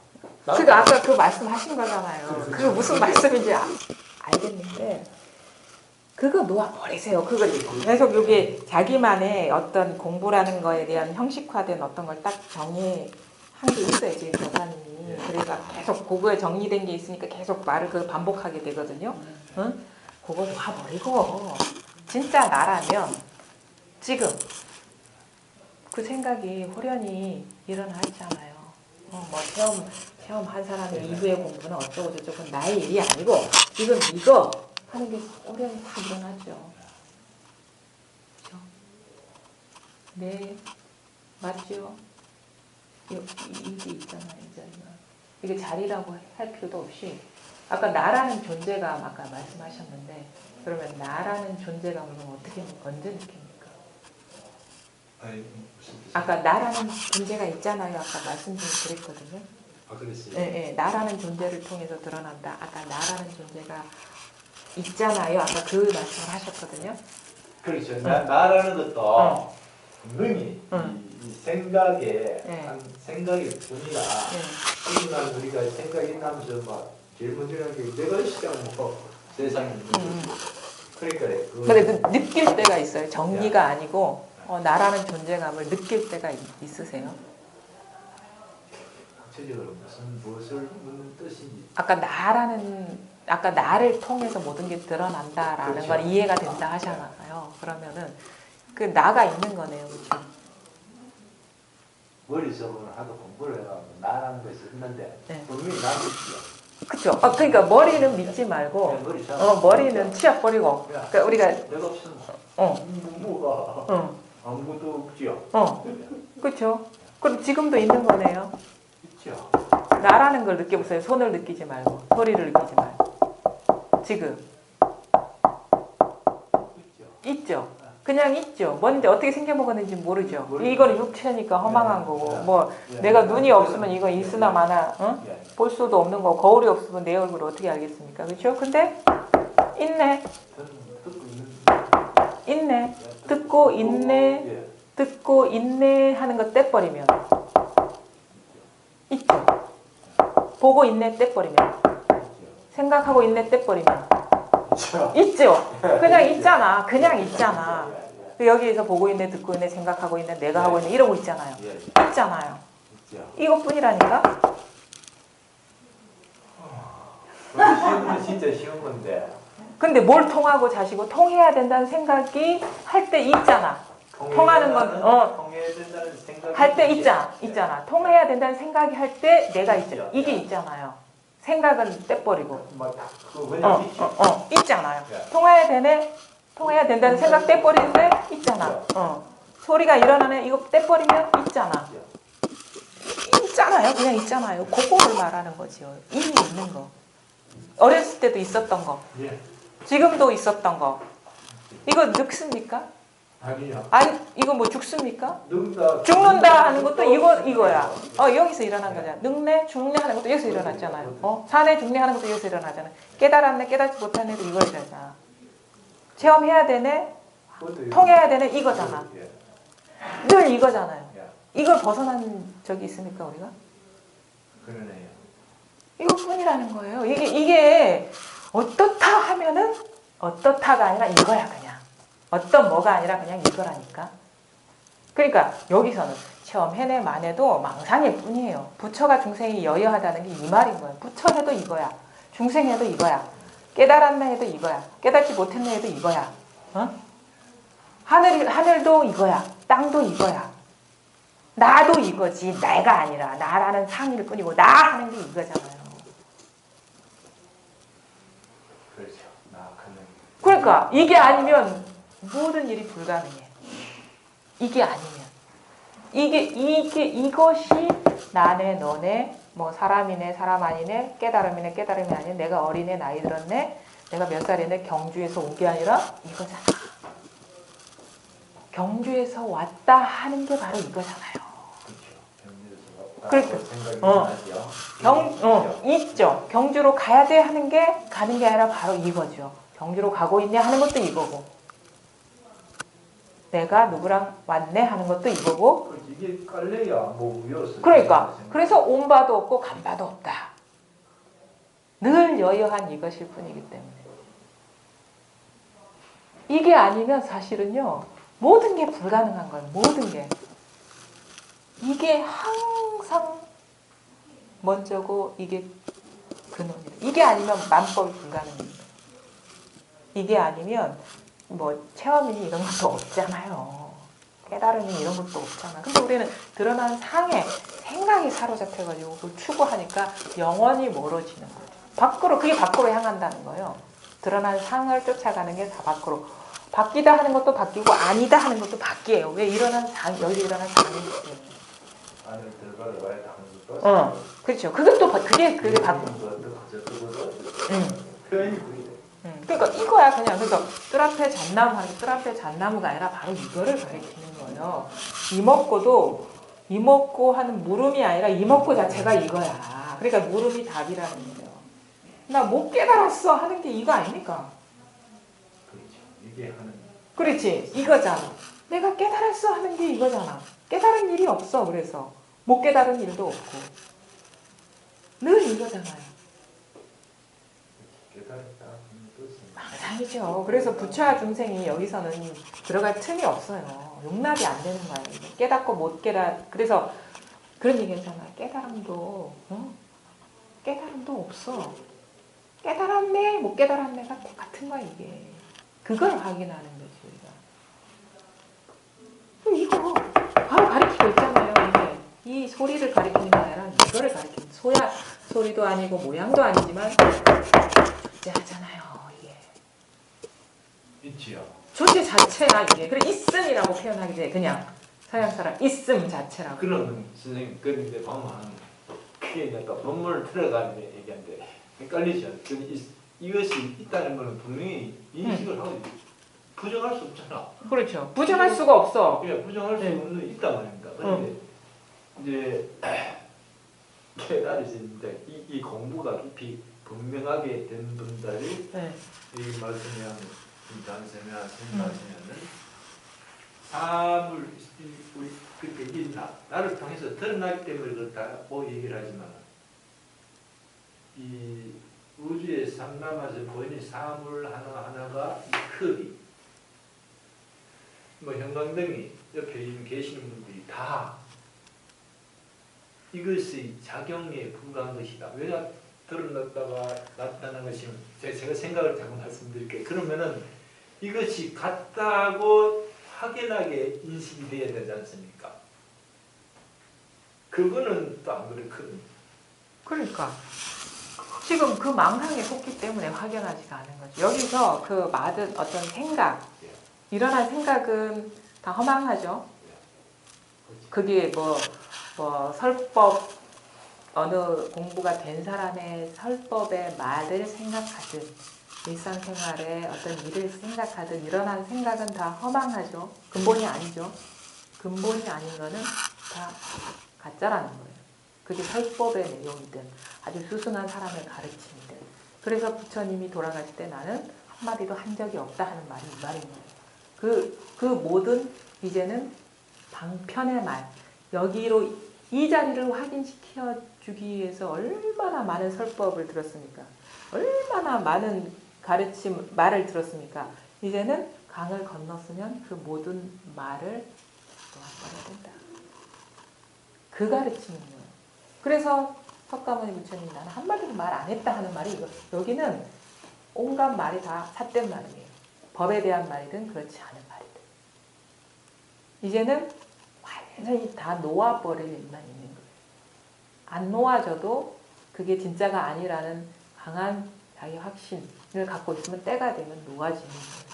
지금 아까 그 말씀하신 거잖아요. 그렇죠. 그게 무슨 말씀인지 알겠는데 그거 놓아버리세요. 그걸 계속 이게 자기만의 어떤 공부라는 거에 대한 형식화된 어떤 걸 딱 정의한 게 있어요. 지금 교사님이. 그러니까 계속 그거에 정리된 게 있으니까 계속 말을 그 반복하게 되거든요. 응? 그거 놔버리고 진짜 나라면 지금 그 생각이 호련히 일어나잖아요. 뭐 체험 한 사람의 이후의 공부는 어쩌고 저쩌고 그건 나의 일이 아니고 지금 이거 하는 게 호련히 다 일어나죠. 그렇죠? 네, 맞죠? 이게 있잖아요, 이 자리가. 이게 자리라고 할 필요도 없이 아까 나라는 존재감 아까 말씀하셨는데 그러면 나라는 존재감을 언제 느낍니까? 아니, 아까 나라는 존재가 있잖아요. 아까 말씀 좀 드렸거든요. 그랬어요. 네, 나라는 존재를 통해서 드러난다. 아까 나라는 존재가 있잖아요. 아까 그 말씀을 하셨거든요. 그렇죠. 나라는 것도 분명히 이 생각의 한 생각의 뿐이라 하지만 우리가 생각이 나면서 막 제일 먼저 하는 게 내가 시장 뭐 세상에 그러니까 근데 느낄 때가 있어요. 정리가 아니고 나라는 존재감을 느낄 때가 있으세요? 구체적으로 무엇을 묻는 뜻인지 아까 나를 통해서 모든 게 드러난다라는 그렇죠. 건 이해가 된다 하잖아요. 그러면은 그 나가 있는 거네요, 그렇죠? 머릿속으로 하도 공부를 해가지고 나라는 것이 있는데 네. 분명히 나는 있죠. 그쵸? 그러니까 머리는 믿지 말고, 머리 잘. 머리는 치약 버리고, 그러니까 우리가, 내가 없으면 뭐가 아무것도 없지요. 그쵸? 그럼 지금도 있는 거네요. 있죠. 나라는 걸 느껴보세요. 손을 느끼지 말고, 소리를 느끼지 말고. 지금. 있죠? 그냥 있죠. 뭔지 어떻게 생겨먹었는지 모르죠. 이거는 육체니까 허망한 거고, 뭐, 내가 눈이 없으면 이거 있으나 마나, 볼 수도 없는 거고, 거울이 없으면 내 얼굴을 어떻게 알겠습니까? 그쵸? 근데, 있네. 있네. 듣고 있네. 듣고 있네 하는 거 떼버리면 있죠. 보고 있네 떼버리면 생각하고 있네 떼버리면 있죠. 그냥 있잖아. 그냥 있잖아. 여기에서 보고 있네 듣고 있네 생각하고 있네 내가 하고 있네 이러고 있잖아요. 있잖아요. 이것뿐이라니까. 쉬운 건 진짜 쉬운 건데. 근데 뭘 통하고 자시고 통해야 된다는 생각이 할 때 있잖아. 통하는 건 통해야 된다는 생각이 할 때 있잖아. 통해야 된다는 생각이 할 때 내가 있잖아. 이게 있잖아요. 생각은 떼버리고. 있잖아요. 통해야 된다는 생각 떼버리는데 있잖아. 소리가 일어나네. 이거 떼버리면 있잖아. 있잖아요. 그냥 있잖아요. 그거를 말하는 거죠. 이미 있는 거. 어렸을 때도 있었던 거. 지금도 있었던 거. 이거 늙습니까? 아니요. 아니, 이거 뭐 죽습니까? 늙다. 죽는다 하는 것도 이거야. 여기서 일어난 거잖아. 늙네, 죽네 하는 것도 여기서 일어났잖아요. 사네, 죽네 하는 것도 여기서 일어나잖아. 깨달았네, 깨닫지 못한 애도 이거잖아. 체험해야 되네, 통해야 되네, 이거잖아. 늘 이거잖아요. 이걸 벗어난 적이 있습니까, 우리가? 그러네요. 이것뿐이라는 거예요. 이게 어떻다 하면은 어떻다가 아니라 이거야, 그냥. 어떤 뭐가 아니라 그냥 이거라니까. 그러니까 여기서는 체험해내 만해도 망상일 뿐이에요. 부처가 중생이 여여하다는 게 이 말인 거예요. 부처해도 이거야. 중생해도 이거야. 깨달았네 해도 이거야. 깨닫지 못했네 해도 이거야. 하늘도 이거야. 땅도 이거야. 나도 이거지. 내가 아니라 나라는 상일 뿐이고 나 하는 게 이거잖아요. 그렇죠. 나악한 그러니까 이게 아니면 모든 일이 불가능해. 이게 아니면. 이것이 나네, 너네, 뭐 사람이네, 사람 아니네, 깨달음이네, 깨달음이 아니네, 내가 어리네, 나이 들었네, 내가 몇 살이네, 경주에서 온 게 아니라 이거잖아. 경주에서 왔다 하는 게 바로 이거잖아요. 그러니까 있죠. 경주로 가야 돼 하는 게 가는 게 아니라 바로 이거죠. 경주로 가고 있네 하는 것도 이거고. 내가 누구랑 왔네 하는 것도 이거고. 이게 깔래야 뭐 우여서. 그러니까 그래서 온 바도 없고 간 바도 없다. 늘 여여한 이것일 뿐이기 때문에. 이게 아니면 사실은요. 모든 게 불가능한 거예요. 모든 게. 이게 항상 먼저고 이게 근원이에요. 이게 아니면 만법이 불가능합니다. 이게 아니면 뭐 체험이니 이런 것도 없잖아요. 깨달음이 이런 것도 없잖아. 근데 우리는 드러난 상에 생각이 사로잡혀가지고 그걸 추구하니까 영원히 멀어지는 거죠. 밖으로, 그게 밖으로 향한다는 거예요. 드러난 상을 쫓아가는 게 다 밖으로. 바뀌다 하는 것도 바뀌고 아니다 하는 것도 바뀌어요. 왜 일어난 상, 여기 일어난 상이기 때문에. 안을 들어가야 다는 것도. 그렇죠. 그것도 그게 바뀌는 표현이 그게. 그러니까 이거야 그냥. 그래서 뜰 앞에 잣나무 하는 게 뜰 앞에 잣나무가 아니라 바로 이거를 가리키는 거예요. 이먹고 하는 물음이 아니라 이먹고 자체가 이거야. 그러니까 물음이 답이라는 거예요. 나 못 깨달았어 하는 게 이거 아닙니까? 그렇죠. 이게 하는. 그렇지. 이거잖아. 내가 깨달았어 하는 게 이거잖아. 깨달은 일이 없어. 그래서 못 깨달은 일도 없고 늘 이거잖아요. 깨달았다. 망상이죠. 그래서 부처와 중생이 여기서는 들어갈 틈이 없어요. 용납이 안 되는 거예요. 깨닫고 못 깨닫. 그래서 그런 얘기 했잖아요. 깨달음도 없어. 깨달았네, 못 깨달았네가 똑같은 거야 이게. 그걸 확인하는 거지 우리가. 이거 바로 가리키고 있잖아요. 이게 이 소리를 가리키는 게 아니라 이거를 가리키는. 소리도 아니고 모양도 아니지만 존재하잖아요. 이게 있지요. 존재 자체야 이게. 그래 있음이라고 표현하기 돼. 그냥 서양 사람 있음 자체라고. 그러면 선생님 그런데 보면 그게 내가 본문을 들어가는데 얘기하는데 헷갈리죠. 이것이 있다는 것은 분명히 인식을 하고 부정할 수 없잖아. 그렇죠. 부정할 수가 없어. 예, 부정할 수 없는 있단 말입니다. 그런데 이제 깨달으시 이제 이 공부가 깊이 분명하게 된 분들이 네. 이 말씀이랑 단세면 생각하시면은 사물 우리 그렇게 이 나를 통해서 드러나기 때문에 그렇다고 얘기를 하지만 이 우주의 상남에서 보이는 사물 하나하나가 이 크기 뭐 형광등이 옆에 계시는 분들이 다 이것이 작용에 불과한 것이다. 왜냐 드러났다가 나타난 것이 제가 생각을 자꾸 말씀드릴게요. 그러면은 이것이 같다고 확연하게 인식이 돼야 되지 않습니까? 그거는 또 안 그렇거든요. 그러니까 지금 그 망상에 속기 때문에 확연하지가 않은 거죠. 여기서 그 받은 어떤 생각, 일어난 생각은 다 허망하죠. 그게 뭐 설법 어느 공부가 된 사람의 설법의 말을 생각하듯 일상생활에 어떤 일을 생각하듯 일어난 생각은 다 허망하죠. 근본이 아니죠. 근본이 아닌 거는 다 가짜라는 거예요. 그게 설법의 내용이든 아주 수순한 사람의 가르침이든. 그래서 부처님이 돌아가실 때 나는 한마디도 한 적이 없다 하는 말이 이 말인 거예요. 그 모든 이제는 방편의 말, 여기로 이 자리를 확인시켜 주기 위해서 얼마나 많은 설법을 들었습니까? 얼마나 많은 가르침, 말을 들었습니까? 이제는 강을 건넜으면 그 모든 말을 놓아버려야 된다. 그 가르침인 거예요. 그래서 석가모니 부처님이 나는 한마디도 말 안 했다 하는 말이 이거. 여기는 온갖 말이 다 삿된 말이에요. 법에 대한 말이든 그렇지 않은 말이든. 이제는 완전히 다 놓아버릴 일만 있는 거예요. 안 놓아져도 그게 진짜가 아니라는 강한 자기 확신을 갖고 있으면 때가 되면 놓아지는 거예요.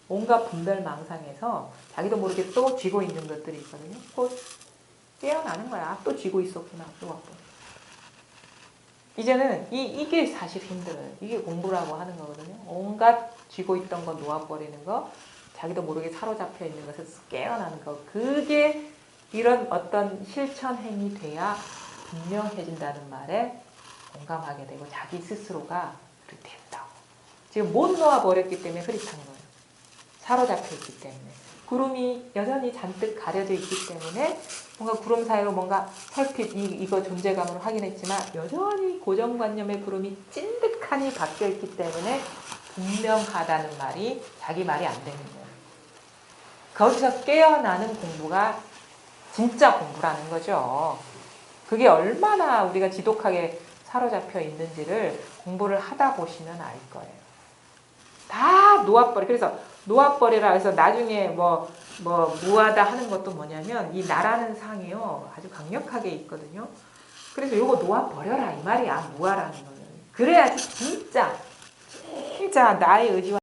온갖 분별망상에서 자기도 모르게 또 쥐고 있는 것들이 있거든요. 곧 깨어나는 거야. 또 쥐고 있었구나. 또 와서. 이제는 이게 사실 힘들어요. 이게 공부라고 하는 거거든요. 온갖 쥐고 있던 거 놓아버리는 거, 자기도 모르게 사로잡혀 있는 것에서 깨어나는 거. 그게 이런 어떤 실천 행위 돼야 분명해진다는 말에 공감하게 되고 자기 스스로가 그렇게 된다고. 지금 못 놓아버렸기 때문에 흐릿한 거예요. 사로잡혀 있기 때문에. 구름이 여전히 잔뜩 가려져 있기 때문에 뭔가 구름 사이로 뭔가 설핏 이거 존재감을 확인했지만 여전히 고정관념의 구름이 찐득하니 바뀌어있기 때문에 분명하다는 말이 자기 말이 안 되는 거예요. 거기서 깨어나는 공부가 진짜 공부라는 거죠. 그게 얼마나 우리가 지독하게 사로잡혀 있는지를 공부를 하다 보시면 알 거예요. 다 놓아버려. 그래서 놓아버리라 해서 나중에 무하다 하는 것도 뭐냐면 이 나라는 상이요 아주 강력하게 있거든요. 그래서 요거 놓아버려라 이 말이야. 무하라는 거는. 그래야지 진짜 나의 의지와